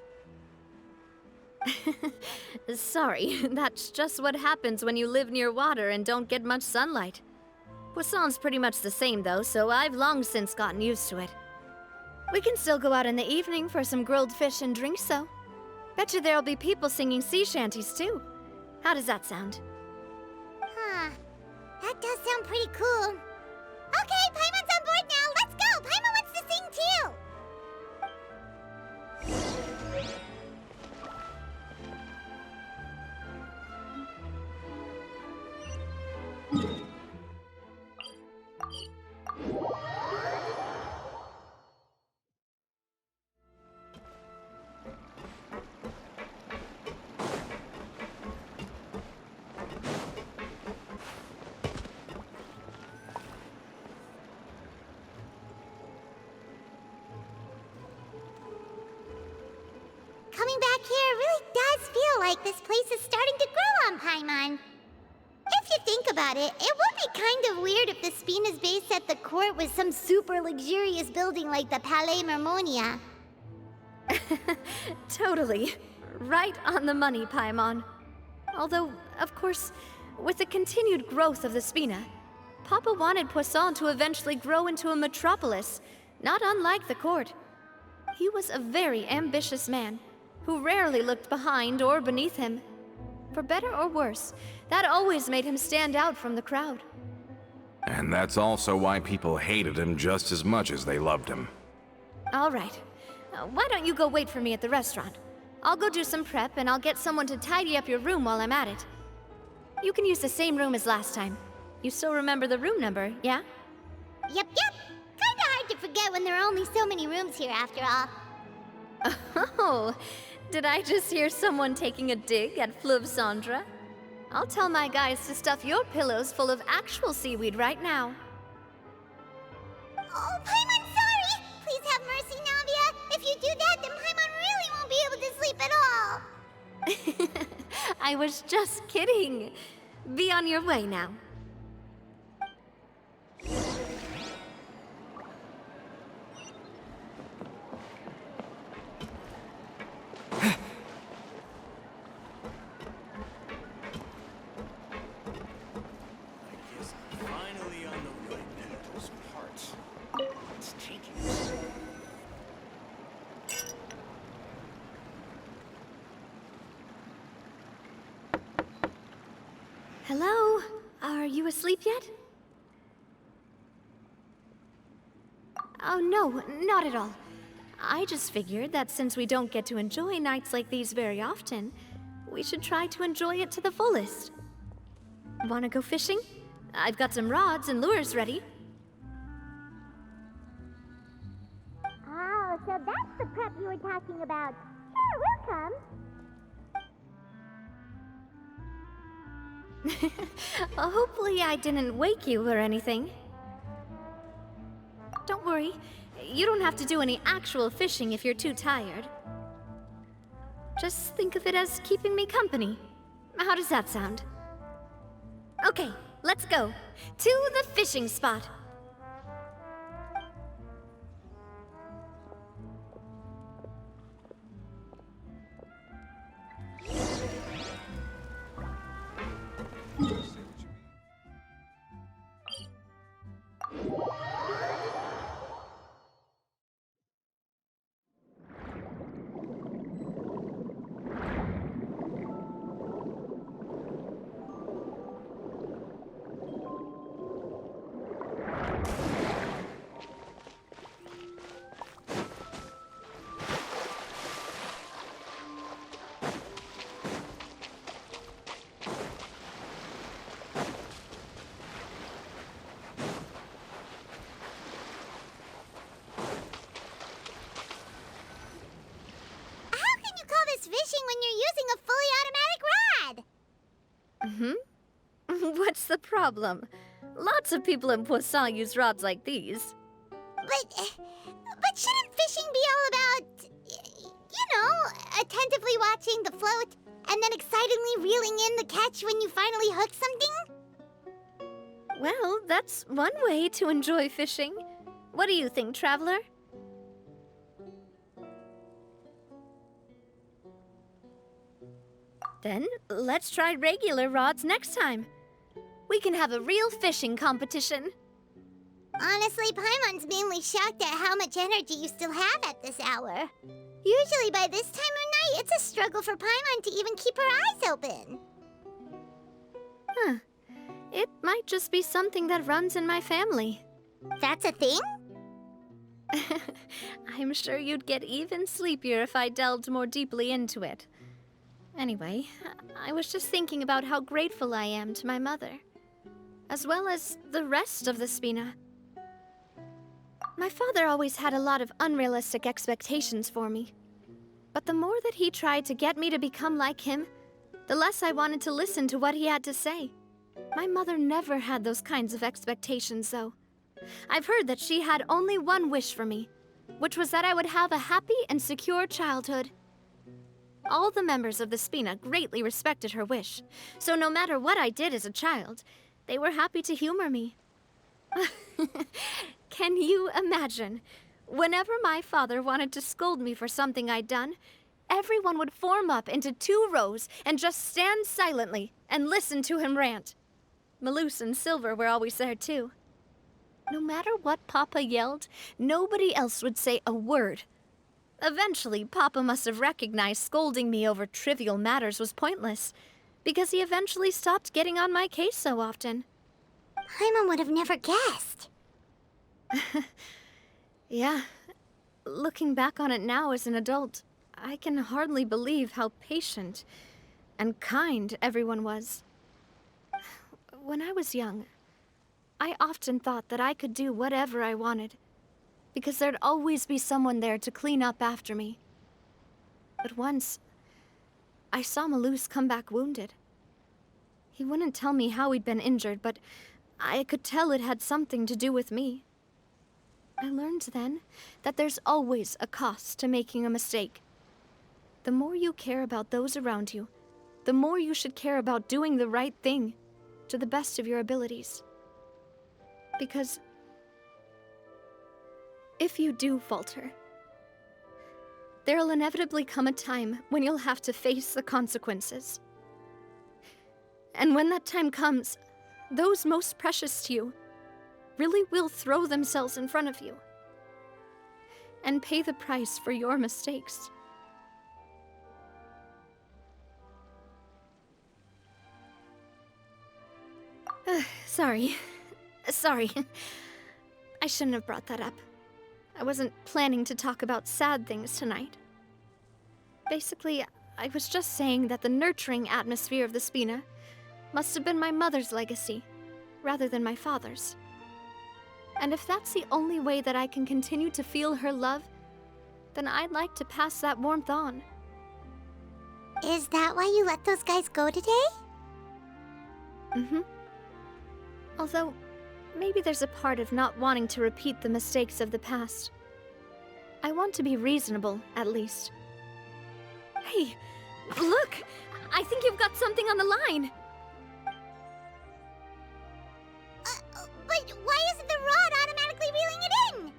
Sorry, that's just what happens when you live near water and don't get much sunlight. Poisson's pretty much the same though, so I've long since gotten used to it. We can still go out in the evening for some grilled fish and drinks though. Betcha there'll be people singing sea shanties too. How does that sound? Huh. That does sound pretty cool. Okay, Paimon's on board now. Let's go! Paimon wants to sing too! Coming back here really does feel like this place is starting to grow on Paimon. If you think about it, it would be kind of weird if the Spina's base at the court was some super luxurious building like the Palais Mermonia. Totally. Right on the money, Paimon. Although, of course, with the continued growth of the Spina, Papa wanted Poisson to eventually grow into a metropolis, not unlike the court. He was a very ambitious man, who rarely looked behind or beneath him. For better or worse, that always made him stand out from the crowd. And that's also why people hated him just as much as they loved him. All right. Why don't you go wait for me at the restaurant? I'll go do some prep, and I'll get someone to tidy up your room while I'm at it. You can use the same room as last time. You still remember the room number, yeah? Yep. Kinda hard to forget when there are only so many rooms here after all. Oh, did I just hear someone taking a dig at Fleuve-Cendre? I'll tell my guys to stuff your pillows full of actual seaweed right now. Oh, Paimon, sorry! Please have mercy, Navia! If you do that, then Paimon really won't be able to sleep at all! I was just kidding. Be on your way now. Finally on the right those parts. It's taking Hello? Are you asleep yet? Oh, no, not at all. I just figured that since we don't get to enjoy nights like these very often, we should try to enjoy it to the fullest. Wanna go fishing? I've got some rods and lures ready. Oh, so that's the prep you were talking about. Sure, we'll come. Hopefully I didn't wake you or anything. Don't worry, you don't have to do any actual fishing if you're too tired. Just think of it as keeping me company. How does that sound? Okay, let's go. To the fishing spot. Fishing when you're using a fully automatic rod. What's the problem? Lots of people in Poisson use rods like these. But shouldn't fishing be all about, attentively watching the float and then excitedly reeling in the catch when you finally hook something? Well, that's one way to enjoy fishing. What do you think, Traveler? Then, let's try regular rods next time. We can have a real fishing competition. Honestly, Paimon's mainly shocked at how much energy you still have at this hour. Usually by this time of night, it's a struggle for Paimon to even keep her eyes open. Huh. It might just be something that runs in my family. That's a thing? I'm sure you'd get even sleepier if I delved more deeply into it. Anyway, I was just thinking about how grateful I am to my mother, as well as the rest of the Spina. My father always had a lot of unrealistic expectations for me. But the more that he tried to get me to become like him, the less I wanted to listen to what he had to say. My mother never had those kinds of expectations, though. I've heard that she had only one wish for me, which was that I would have a happy and secure childhood. All the members of the Spina greatly respected her wish, so no matter what I did as a child, they were happy to humor me. Can you imagine? Whenever my father wanted to scold me for something I'd done, everyone would form up into 2 rows and just stand silently and listen to him rant. Malus and Silver were always there too. No matter what Papa yelled, nobody else would say a word. Eventually, Papa must have recognized scolding me over trivial matters was pointless, because he eventually stopped getting on my case so often. Paimon would have never guessed. Yeah. Looking back on it now as an adult, I can hardly believe how patient and kind everyone was. When I was young, I often thought that I could do whatever I wanted, because there'd always be someone there to clean up after me. But once, I saw Malus come back wounded. He wouldn't tell me how he'd been injured, but I could tell it had something to do with me. I learned then that there's always a cost to making a mistake. The more you care about those around you, the more you should care about doing the right thing to the best of your abilities. Because if you do falter, there'll inevitably come a time when you'll have to face the consequences. And when that time comes, those most precious to you really will throw themselves in front of you and pay the price for your mistakes. Sorry. I shouldn't have brought that up. I wasn't planning to talk about sad things tonight. Basically, I was just saying that the nurturing atmosphere of the Spina must have been my mother's legacy, rather than my father's. And if that's the only way that I can continue to feel her love, then I'd like to pass that warmth on. Is that why you let those guys go today? Mm-hmm. Although, maybe there's a part of not wanting to repeat the mistakes of the past. I want to be reasonable, at least. Hey, look! I think you've got something on the line! But why isn't the rod automatically reeling it in?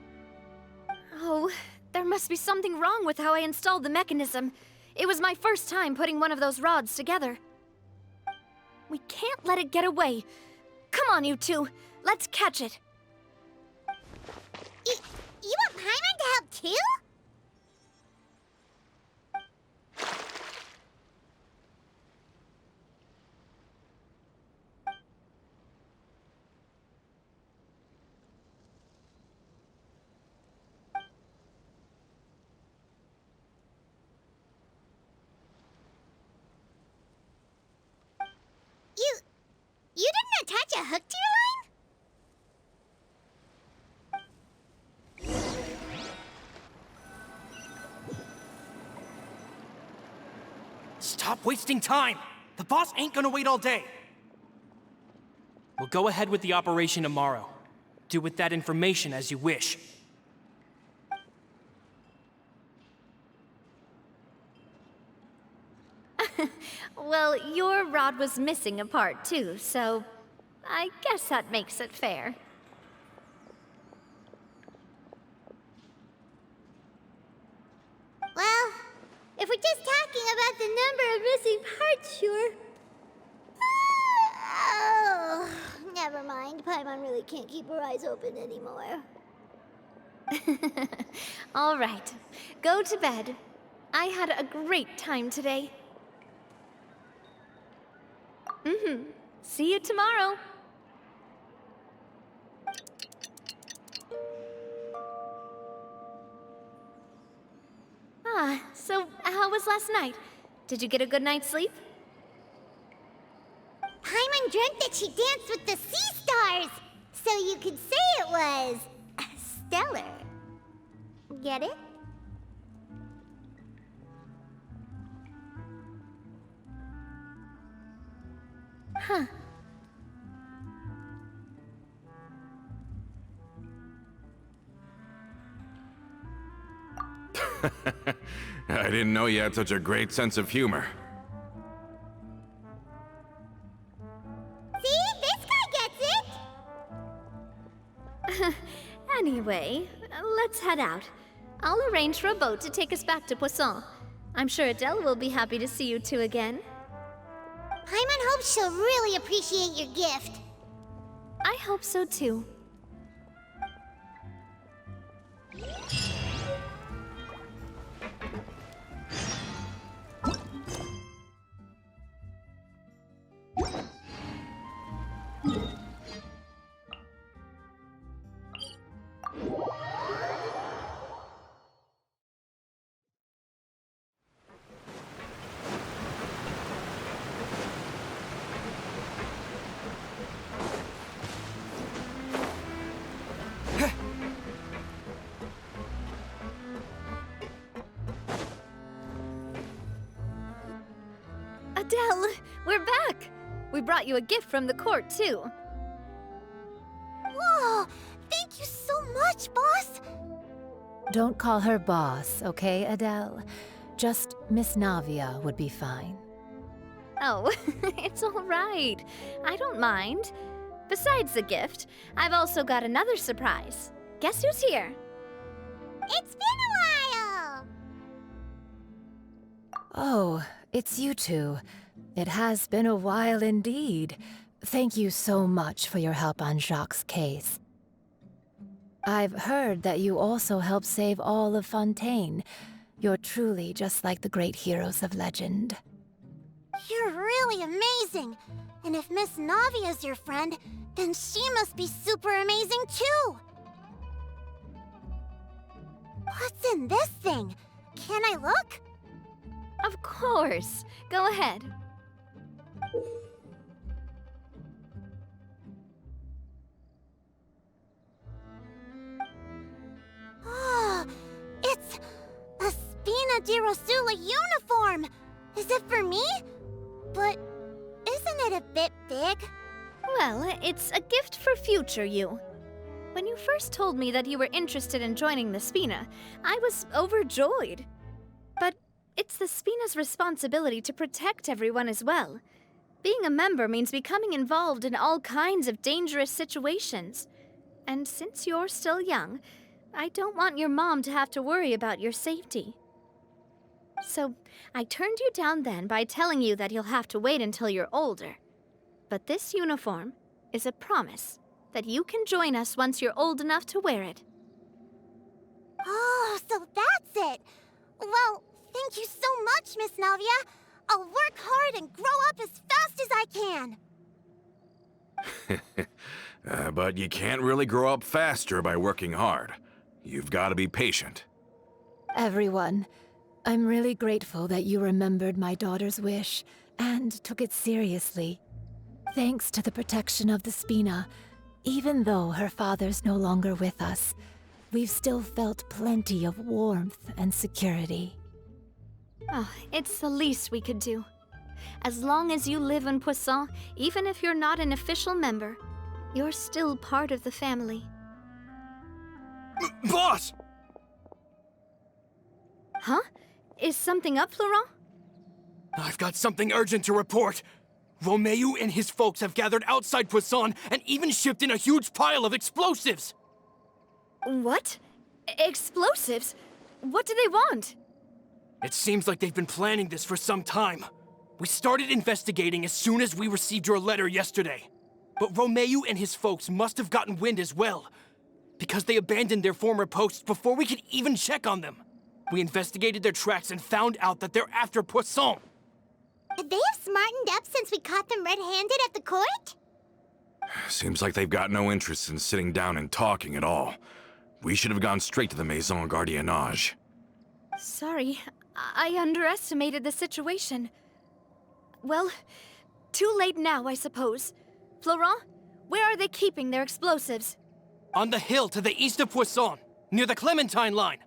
Oh, there must be something wrong with how I installed the mechanism. It was my first time putting one of those rods together. We can't let it get away. Come on, you two. Let's catch it. You want Paimon to help too? You didn't attach a hook to your line? Stop wasting time! The boss ain't gonna wait all day! We'll go ahead with the operation tomorrow. Do with that information as you wish. Well, your rod was missing a part too, so I guess that makes it fair. Well, if we're just talking about the number of missing parts, sure. Oh, never mind. Paimon really can't keep her eyes open anymore. All right, go to bed. I had a great time today. See you tomorrow. So how was last night? Did you get a good night's sleep? Paimon dreamt that she danced with the sea stars, so you could say it was stellar. Get it? Huh. I didn't know you had such a great sense of humor. See? This guy gets it! Anyway, let's head out. I'll arrange for a boat to take us back to Poisson. I'm sure Adele will be happy to see you two again. Paimon hopes she'll really appreciate your gift. I hope so too. brought you a gift from the court, too. Whoa! Thank you so much, boss! Don't call her boss, okay, Adele? Just Miss Navia would be fine. Oh, it's all right. I don't mind. Besides the gift, I've also got another surprise. Guess who's here? It's been a while! Oh, it's you two. It has been a while indeed. Thank you so much for your help on Jacques' case. I've heard that you also helped save all of Fontaine. You're truly just like the great heroes of legend. You're really amazing! And if Miss Navia's your friend, then she must be super amazing too! What's in this thing? Can I look? Of course. Go ahead. Oh, it's a Spina di Rosula uniform! Is it for me? But isn't it a bit big? Well, it's a gift for future you. When you first told me that you were interested in joining the Spina, I was overjoyed. But it's the Spina's responsibility to protect everyone as well. Being a member means becoming involved in all kinds of dangerous situations. And since you're still young, I don't want your mom to have to worry about your safety. So, I turned you down then by telling you that you'll have to wait until you're older. But this uniform is a promise that you can join us once you're old enough to wear it. Oh, so that's it! Well, thank you so much, Miss Navia! I'll work hard and grow up as fast as I can! But you can't really grow up faster by working hard. You've got to be patient. Everyone, I'm really grateful that you remembered my daughter's wish and took it seriously. Thanks to the protection of the Spina, even though her father's no longer with us, we've still felt plenty of warmth and security. Oh, it's the least we could do. As long as you live in Poisson, even if you're not an official member, you're still part of the family. Boss! Huh? Is something up, Florent? I've got something urgent to report. Romeuf and his folks have gathered outside Poisson and even shipped in a huge pile of explosives. What? Explosives? What do they want? It seems like they've been planning this for some time. We started investigating as soon as we received your letter yesterday. But Romeuf and his folks must have gotten wind as well, because they abandoned their former posts before we could even check on them. We investigated their tracks and found out that they're after Poisson. Could they have smartened up since we caught them red-handed at the court? Seems like they've got no interest in sitting down and talking at all. We should have gone straight to the Maison Gardiennage. Sorry, I underestimated the situation. Well, too late now, I suppose. Florent, where are they keeping their explosives? On the hill to the east of Poisson, near the Clementine line.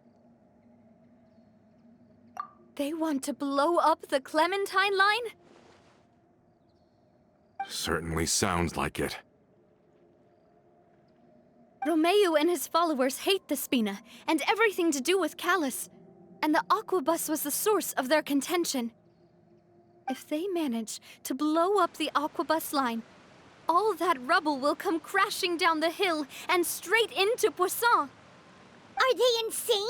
They want to blow up the Clementine line? Certainly sounds like it. Romeuf and his followers hate the Spina and everything to do with Callus. And the Aquabus was the source of their contention. If they manage to blow up the Aquabus line, all that rubble will come crashing down the hill and straight into Poisson. Are they insane?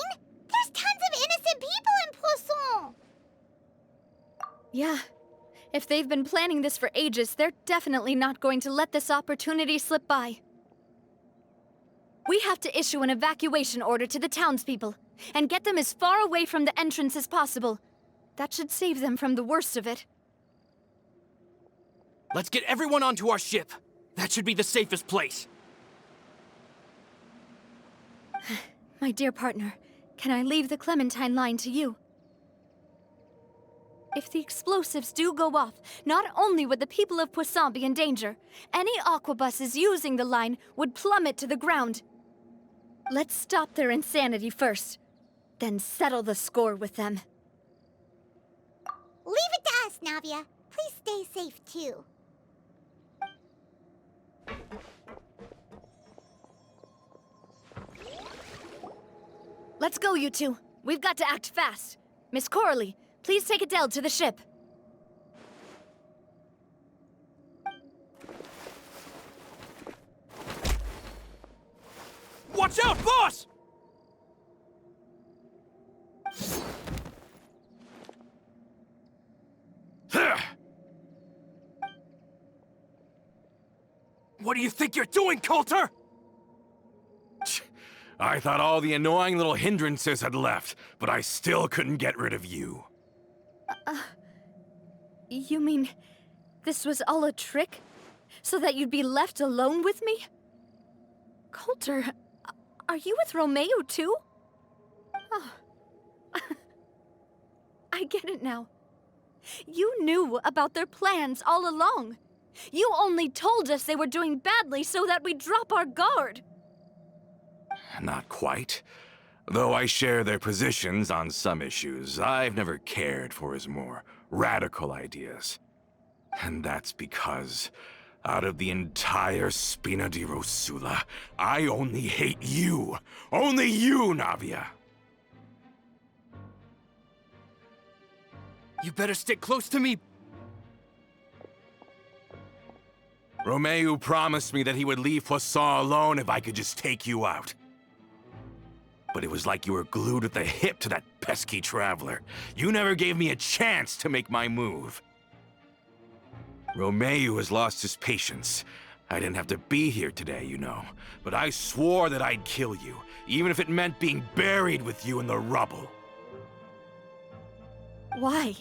There's tons of innocent people in Poisson! Yeah. If they've been planning this for ages, they're definitely not going to let this opportunity slip by. We have to issue an evacuation order to the townspeople and get them as far away from the entrance as possible. That should save them from the worst of it. Let's get everyone onto our ship. That should be the safest place. My dear partner, can I leave the Clementine line to you? If the explosives do go off, not only would the people of Poisson be in danger, any aquabuses using the line would plummet to the ground. Let's stop their insanity first, then settle the score with them. Leave it to us, Navia. Please stay safe, too. Let's go, you two. We've got to act fast. Miss Coralie, please take Adele to the ship. Watch out, boss! What do you think you're doing, Colter? I thought all the annoying little hindrances had left, but I still couldn't get rid of you. You mean this was all a trick? So that you'd be left alone with me? Colter, are you with Romeuf too? Oh. I get it now. You knew about their plans all along. You only told us they were doing badly so that we'd drop our guard. Not quite. Though I share their positions on some issues, I've never cared for his more radical ideas. And that's because, out of the entire Spina di Rosula, I only hate you. Only you, Navia. You better stick close to me. Romeuf promised me that he would leave Poisson alone if I could just take you out. But it was like you were glued at the hip to that pesky traveler. You never gave me a chance to make my move. Romeuf has lost his patience. I didn't have to be here today, you know. But I swore that I'd kill you, even if it meant being buried with you in the rubble. Why?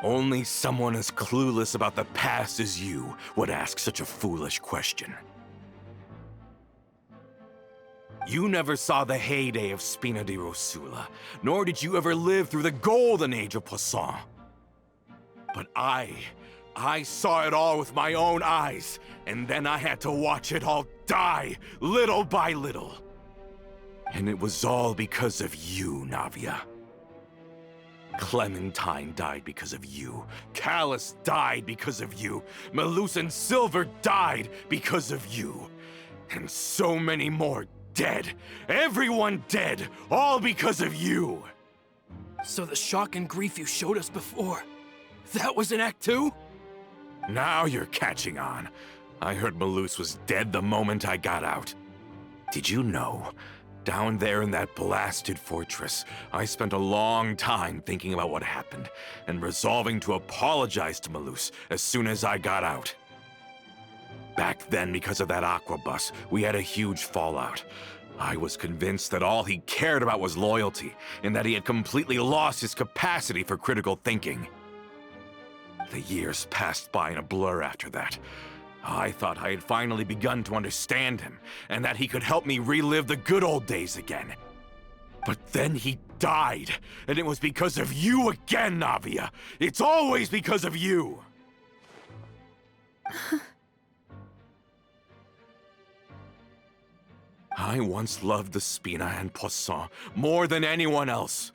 Only someone as clueless about the past as you would ask such a foolish question. You never saw the heyday of Spina di Rosula, nor did you ever live through the golden age of Poisson. But I saw it all with my own eyes, and then I had to watch it all die, little by little. And it was all because of you, Navia. Clementine died because of you. Callus died because of you. Malus and Silver died because of you. And so many more dead. Everyone dead, all because of you. So the shock and grief you showed us before, that was in Act 2? Now you're catching on. I heard Malus was dead the moment I got out. Did you know? Down there in that blasted fortress, I spent a long time thinking about what happened, and resolving to apologize to Malus as soon as I got out. Back then, because of that aqua bus, we had a huge fallout. I was convinced that all he cared about was loyalty, and that he had completely lost his capacity for critical thinking. The years passed by in a blur after that. I thought I had finally begun to understand him, and that he could help me relive the good old days again. But then he died, and it was because of you again, Navia! It's always because of you! I once loved the Spina and Poisson more than anyone else.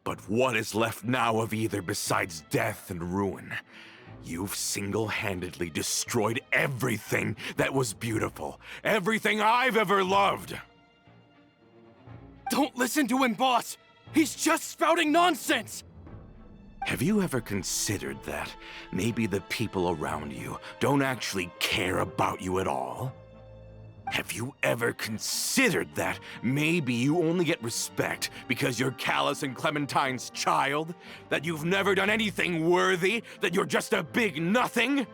But what is left now of either besides death and ruin? You've single-handedly destroyed everything that was beautiful. Everything I've ever loved. Don't listen to him, boss! He's just spouting nonsense! Have you ever considered that maybe the people around you don't actually care about you at all? Have you ever considered that maybe you only get respect because you're Callus and Clementine's child? That you've never done anything worthy? That you're just a big nothing?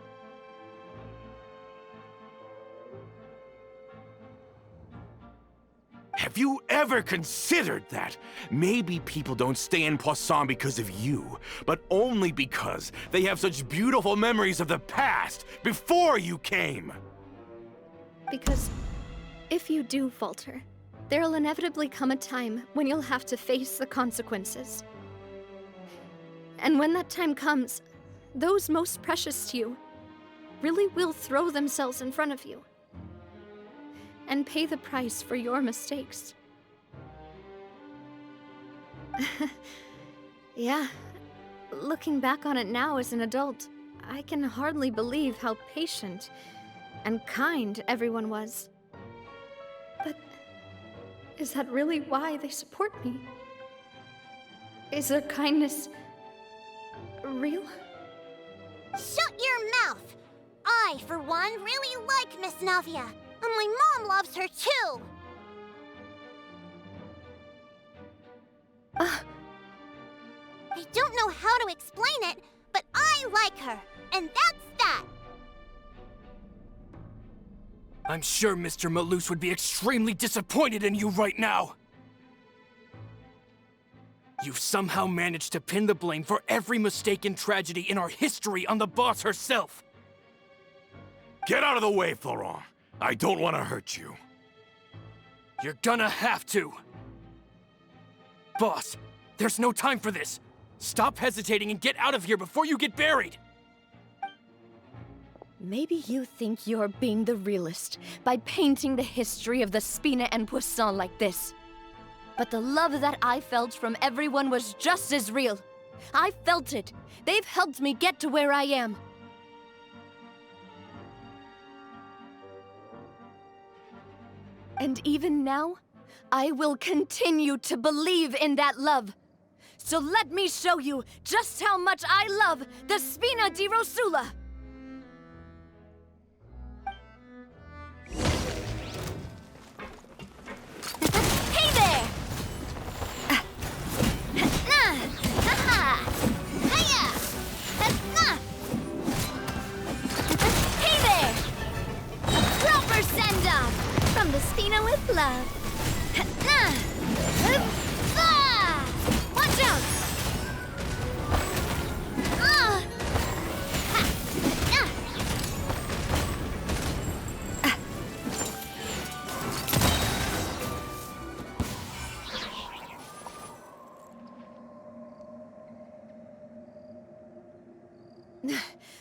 Have you ever considered that maybe people don't stay in Poisson because of you, but only because they have such beautiful memories of the past before you came? Because if you do falter, there'll inevitably come a time when you'll have to face the consequences. And when that time comes, those most precious to you really will throw themselves in front of you and pay the price for your mistakes. Yeah, looking back on it now as an adult, I can hardly believe how patient and kind everyone was. But Is that really why they support me? Is their kindness real? Shut your mouth! I, for one, really like Miss Navia, and my mom loves her too! I don't know how to explain it, but I like her, and that's that! I'm sure Mr. Malus would be extremely disappointed in you right now! You've somehow managed to pin the blame for every mistake and tragedy in our history on the boss herself! Get out of the way, Florent. I don't want to hurt you. You're gonna have to! Boss, there's no time for this! Stop hesitating and get out of here before you get buried! Maybe you think you're being the realist by painting the history of the Spina and Poisson like this. But the love that I felt from everyone was just as real. I felt it. They've helped me get to where I am. And even now, I will continue to believe in that love. So let me show you just how much I love the Spina di Rosula. Hey there! Hey there! A proper send-off from the Spina with love. Watch out!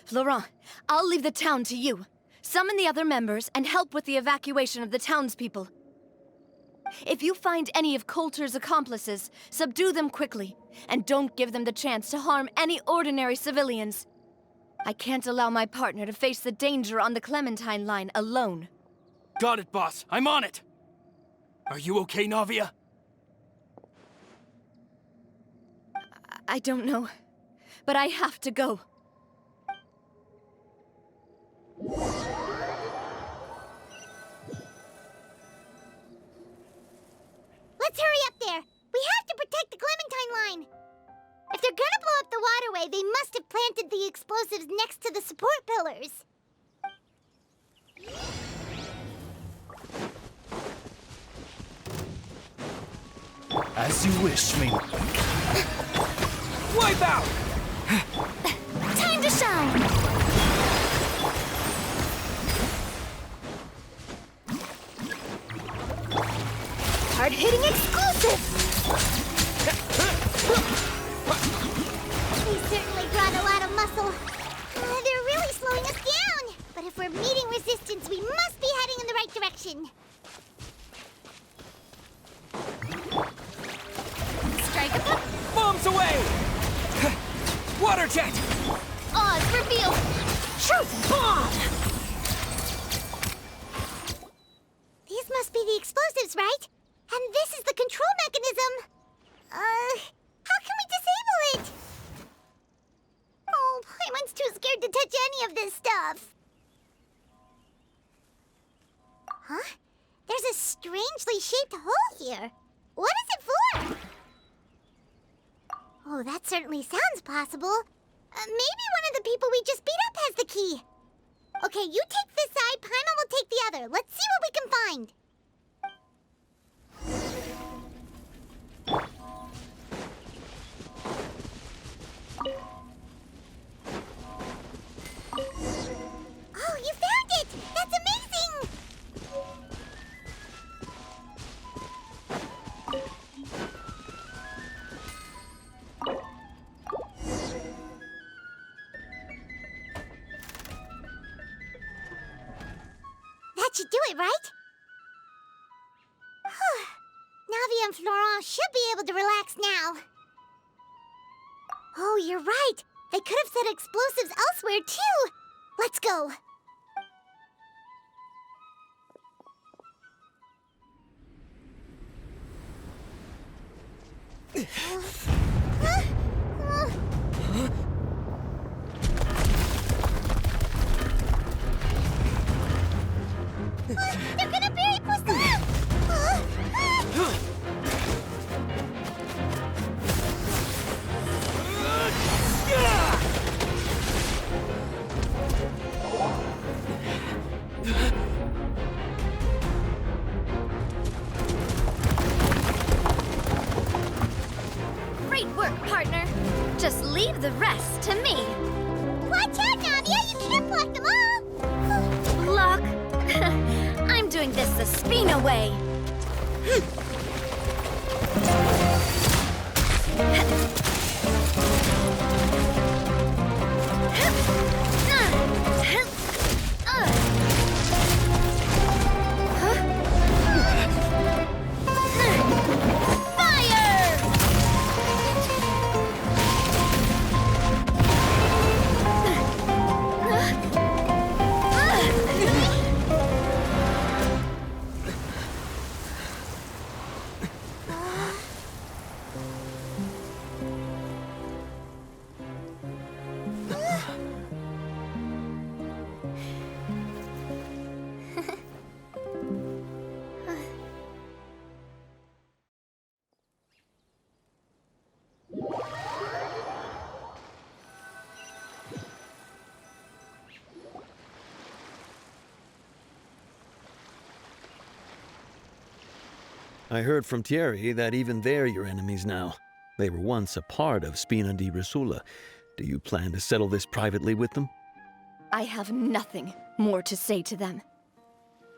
Florent, I'll leave the town to you. Summon the other members and help with the evacuation of the townspeople. If you find any of Colter's accomplices, subdue them quickly, and don't give them the chance to harm any ordinary civilians. I can't allow my partner to face the danger on the Clementine line alone. Got it, boss. I'm on it! Are you okay, Navia? I don't know, but I have to go. Let's hurry up there! We have to protect the Clementine line! If they're gonna blow up the waterway, they must have planted the explosives next to the support pillars. As you wish, me. Wipe out! Time to shine! Hard-hitting explosive! They certainly brought a lot of muscle. They're really slowing us down. But if we're meeting resistance, we must be heading in the right direction. Strike a pop! Bombs away! Water jet! Oz, reveal! Shoot! Bomb! These must be the explosives, right? And this is the control mechanism. How can we disable it? Oh, Paimon's too scared to touch any of this stuff. Huh? There's a strangely shaped hole here. What is it for? Oh, that certainly sounds possible. Maybe one of the people we just beat up has the key. Okay, you take this side, Paimon will take the other. Let's see what we can find. Oh, you found it! That's amazing! That should do it, right? Navia and Florent should be able to relax now. Oh, you're right. They could have set explosives elsewhere, too. Let's go. They're gonna bury Poisson! Great work, partner. Just leave the rest to me. Watch out, Navia! You can't block them all! Block? I'm doing this the Spina way. I heard from Thierry that even they're your enemies now. They were once a part of Spina di Rosula. Do you plan to settle this privately with them? I have nothing more to say to them.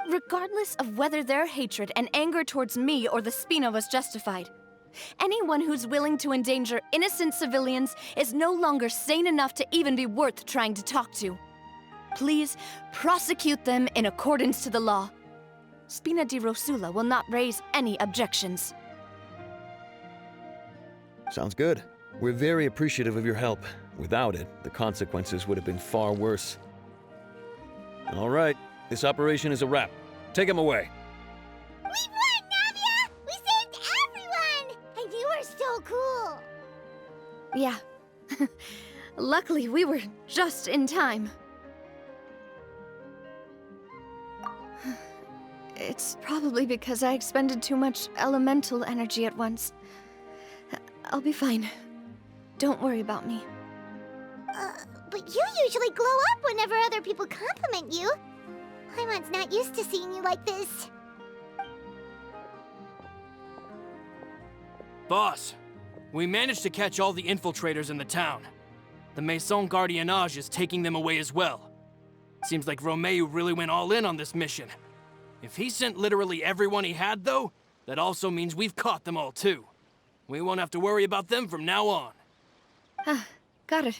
Regardless of whether their hatred and anger towards me or the Spina was justified, anyone who's willing to endanger innocent civilians is no longer sane enough to even be worth trying to talk to. Please prosecute them in accordance to the law. Spina di Rosula will not raise any objections. Sounds good. We're very appreciative of your help. Without it, the consequences would have been far worse. All right, this operation is a wrap. Take him away. We won, Navia! We saved everyone! And you were so cool! Yeah. Luckily, we were just in time. It's probably because I expended too much elemental energy at once. I'll be fine. Don't worry about me. But you usually glow up whenever other people compliment you. Paimon's not used to seeing you like this. Boss, we managed to catch all the infiltrators in the town. The Maison Gardiennage is taking them away as well. Seems like Romeuf really went all in on this mission. If he sent literally everyone he had, though, that also means we've caught them all, too. We won't have to worry about them from now on. Got it.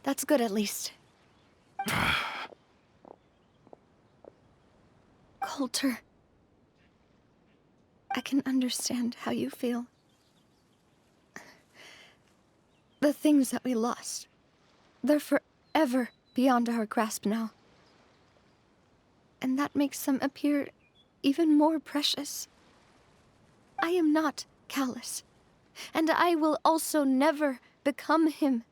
That's good, at least. Colter. I can understand how you feel. The things that we lost, they're forever beyond our grasp now. And that makes them appear even more precious. I am not callous, and I will also never become him.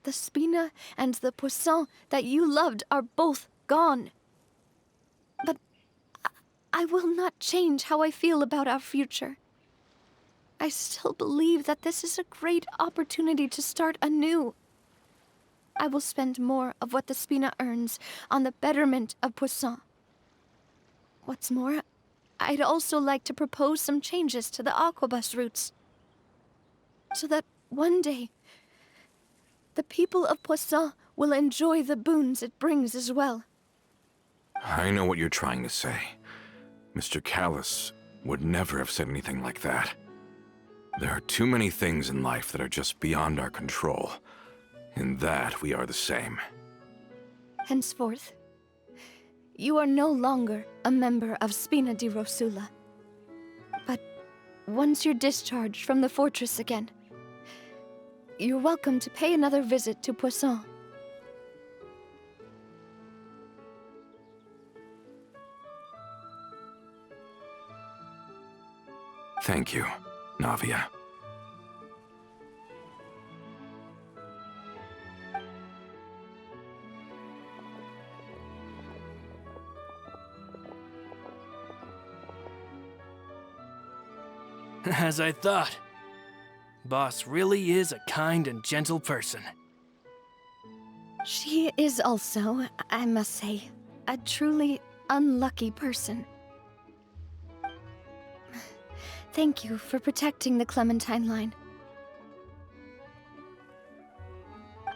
The Spina and the Poisson that you loved are both gone. But I will not change how I feel about our future. I still believe that this is a great opportunity to start anew. I will spend more of what the Spina earns on the betterment of Poisson. What's more, I'd also like to propose some changes to the aquabus routes, so that one day, the people of Poisson will enjoy the boons it brings as well. I know what you're trying to say. Mr. Callus would never have said anything like that. There are too many things in life that are just beyond our control. In that, we are the same. Henceforth, you are no longer a member of Spina di Rosula. But once you're discharged from the fortress again, you're welcome to pay another visit to Poisson. Thank you, Navia. As I thought. Boss really is a kind and gentle person. She is also, I must say, a truly unlucky person. Thank you for protecting the Clementine line.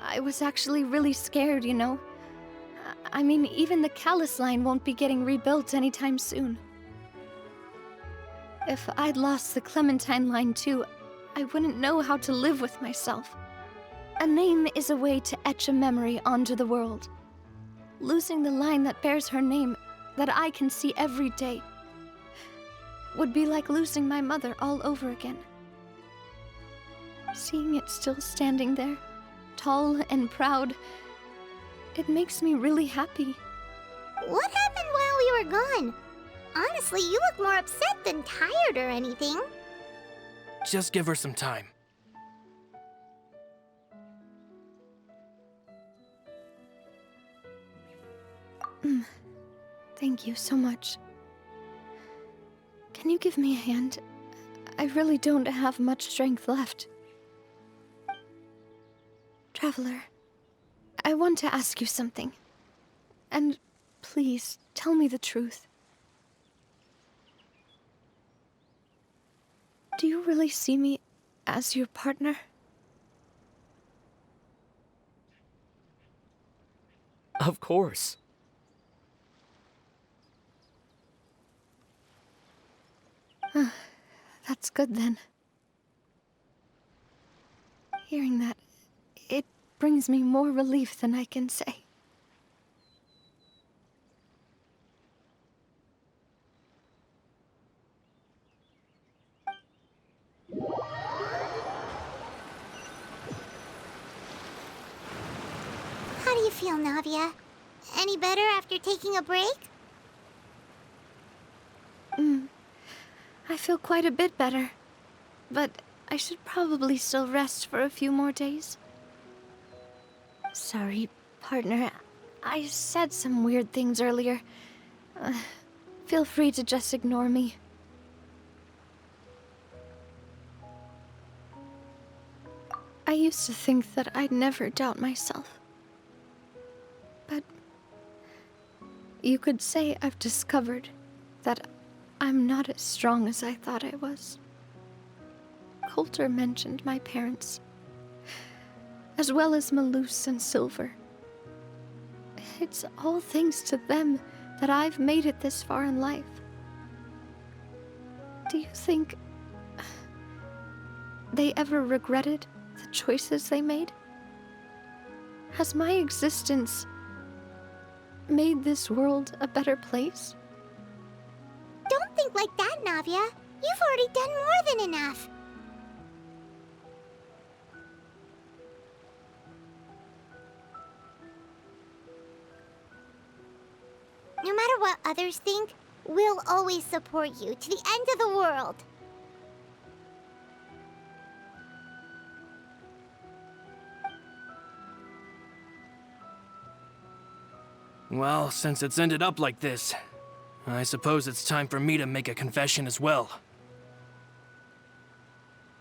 I was actually really scared, you know. I mean, even the Callus line won't be getting rebuilt anytime soon. If I'd lost the Clementine line too, I wouldn't know how to live with myself. A name is a way to etch a memory onto the world. Losing the line that bears her name, that I can see every day, would be like losing my mother all over again. Seeing it still standing there, tall and proud, it makes me really happy. What happened while we were gone? Honestly, you look more upset than tired or anything. Just give her some time. Thank you so much. Can you give me a hand? I really don't have much strength left. Traveler, I want to ask you something. And please, tell me the truth. Do you really see me as your partner? Of course. That's good then. Hearing that, it brings me more relief than I can say. How do you feel, Navia? Any better after taking a break? I feel quite a bit better, but I should probably still rest for a few more days. Sorry, partner. I said some weird things earlier. Feel free to just ignore me. I used to think that I'd never doubt myself. But you could say I've discovered that I'm not as strong as I thought I was. Colter mentioned my parents, as well as Malus and Silver. It's all thanks to them that I've made it this far in life. Do you think they ever regretted the choices they made? Has my existence made this world a better place? Don't think like that, Navia. You've already done more than enough. No matter what others think, we'll always support you to the end of the world. Well, since it's ended up like this, I suppose it's time for me to make a confession as well.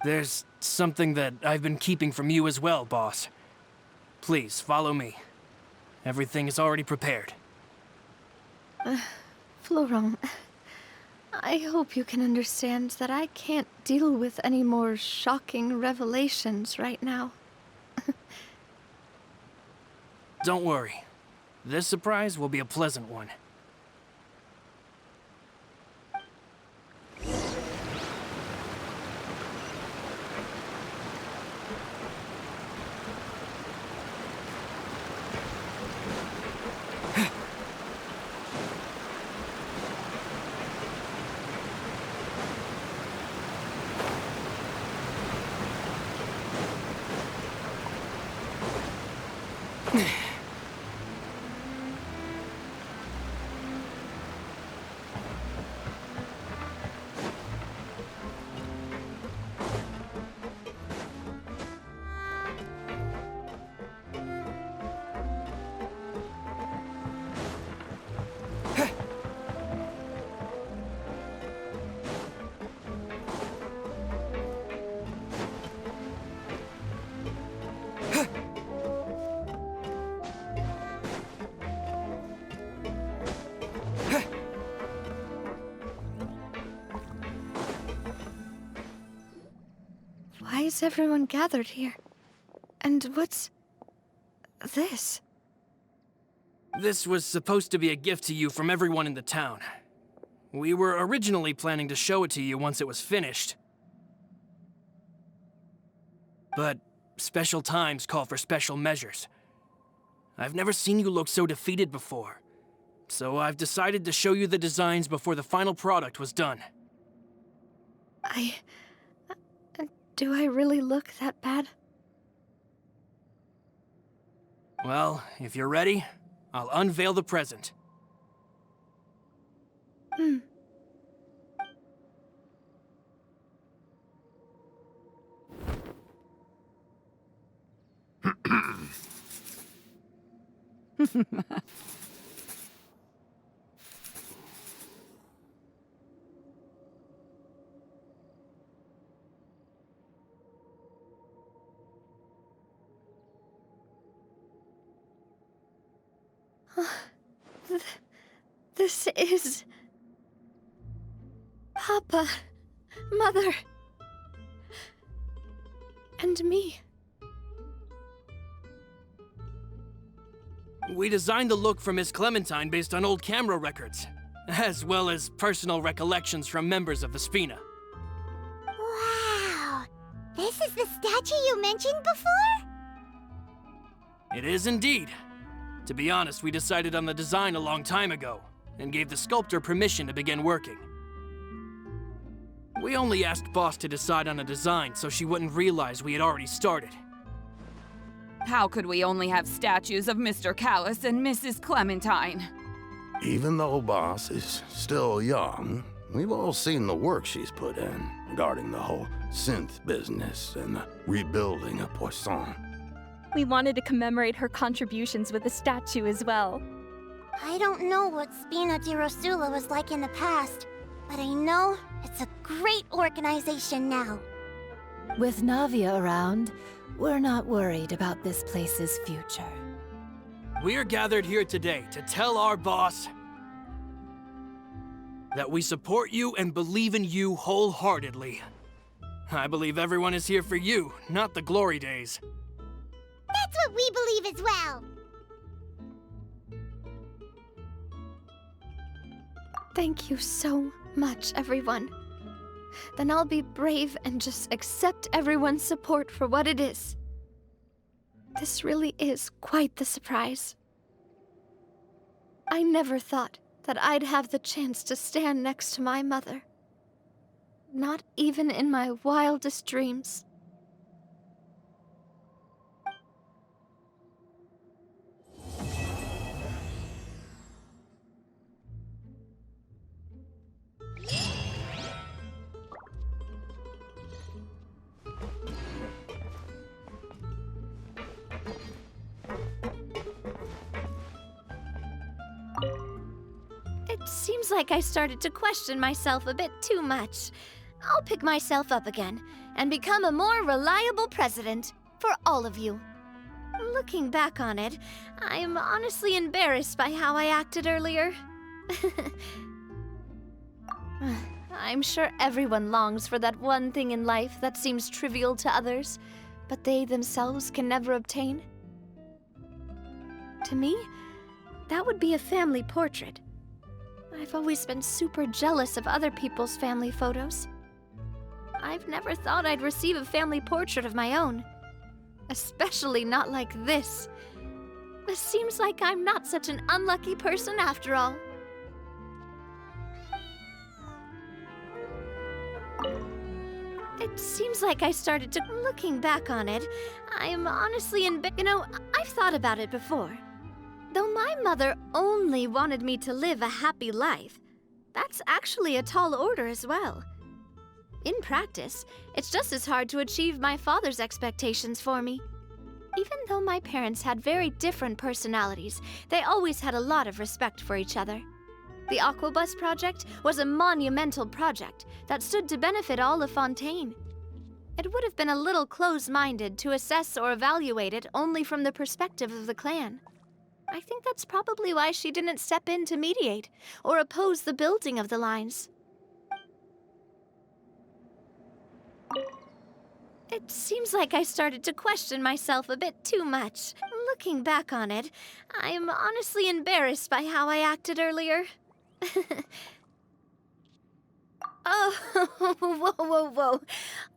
There's something that I've been keeping from you as well, boss. Please, follow me. Everything is already prepared. Florent, I hope you can understand that I can't deal with any more shocking revelations right now. Don't worry. This surprise will be a pleasant one. is everyone gathered here? And what's this? This was supposed to be a gift to you from everyone in the town. We were originally planning to show it to you once it was finished. But special times call for special measures. I've never seen you look so defeated before, so I've decided to show you the designs before the final product was done. Do I really look that bad? Well, if you're ready, I'll unveil the present. This is... Papa, Mother, and me. We designed the look for Miss Clementine based on old camera records, as well as personal recollections from members of the Spina. Wow! This is the statue you mentioned before? It is indeed. To be honest, we decided on the design a long time ago, and gave the sculptor permission to begin working. We only asked Boss to decide on a design so she wouldn't realize we had already started. How could we only have statues of Mr. Callus and Mrs. Clementine? Even though Boss is still young, we've all seen the work she's put in regarding the whole synth business and the rebuilding of Poisson. We wanted to commemorate her contributions with a statue as well. I don't know what Spina di Rosula was like in the past, but I know it's a great organization now. With Navia around, we're not worried about this place's future. We are gathered here today to tell our boss that we support you and believe in you wholeheartedly. I believe everyone is here for you, not the glory days. That's what we believe as well! Thank you so much, everyone. Then I'll be brave and just accept everyone's support for what it is. This really is quite the surprise. I never thought that I'd have the chance to stand next to my mother. Not even in my wildest dreams. It seems like I started to question myself a bit too much. I'll pick myself up again and become a more reliable president for all of you. Looking back on it, I'm honestly embarrassed by how I acted earlier. I'm sure everyone longs for that one thing in life that seems trivial to others, but they themselves can never obtain. To me, that would be a family portrait. I've always been super jealous of other people's family photos. I've never thought I'd receive a family portrait of my own. Especially not like this. It seems like I'm not such an unlucky person after all. It seems like I started to... Looking back on it, I'm honestly I've thought about it before. Though my mother only wanted me to live a happy life, that's actually a tall order as well. In practice, it's just as hard to achieve my father's expectations for me. Even though my parents had very different personalities, they always had a lot of respect for each other. The Aquabus project was a monumental project that stood to benefit all of Fontaine. It would have been a little close-minded to assess or evaluate it only from the perspective of the clan. I think that's probably why she didn't step in to mediate or oppose the building of the lines. It seems like I started to question myself a bit too much. Looking back on it, I'm honestly embarrassed by how I acted earlier. Oh, whoa.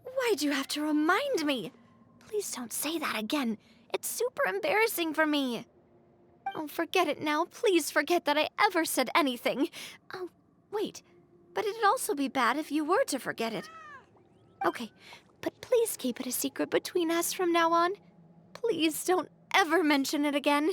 Why'd you have to remind me? Please don't say that again. It's super embarrassing for me. Oh, forget it now. Please forget that I ever said anything. Oh, wait. But it'd also be bad if you were to forget it. Okay, but please keep it a secret between us from now on. Please don't ever mention it again.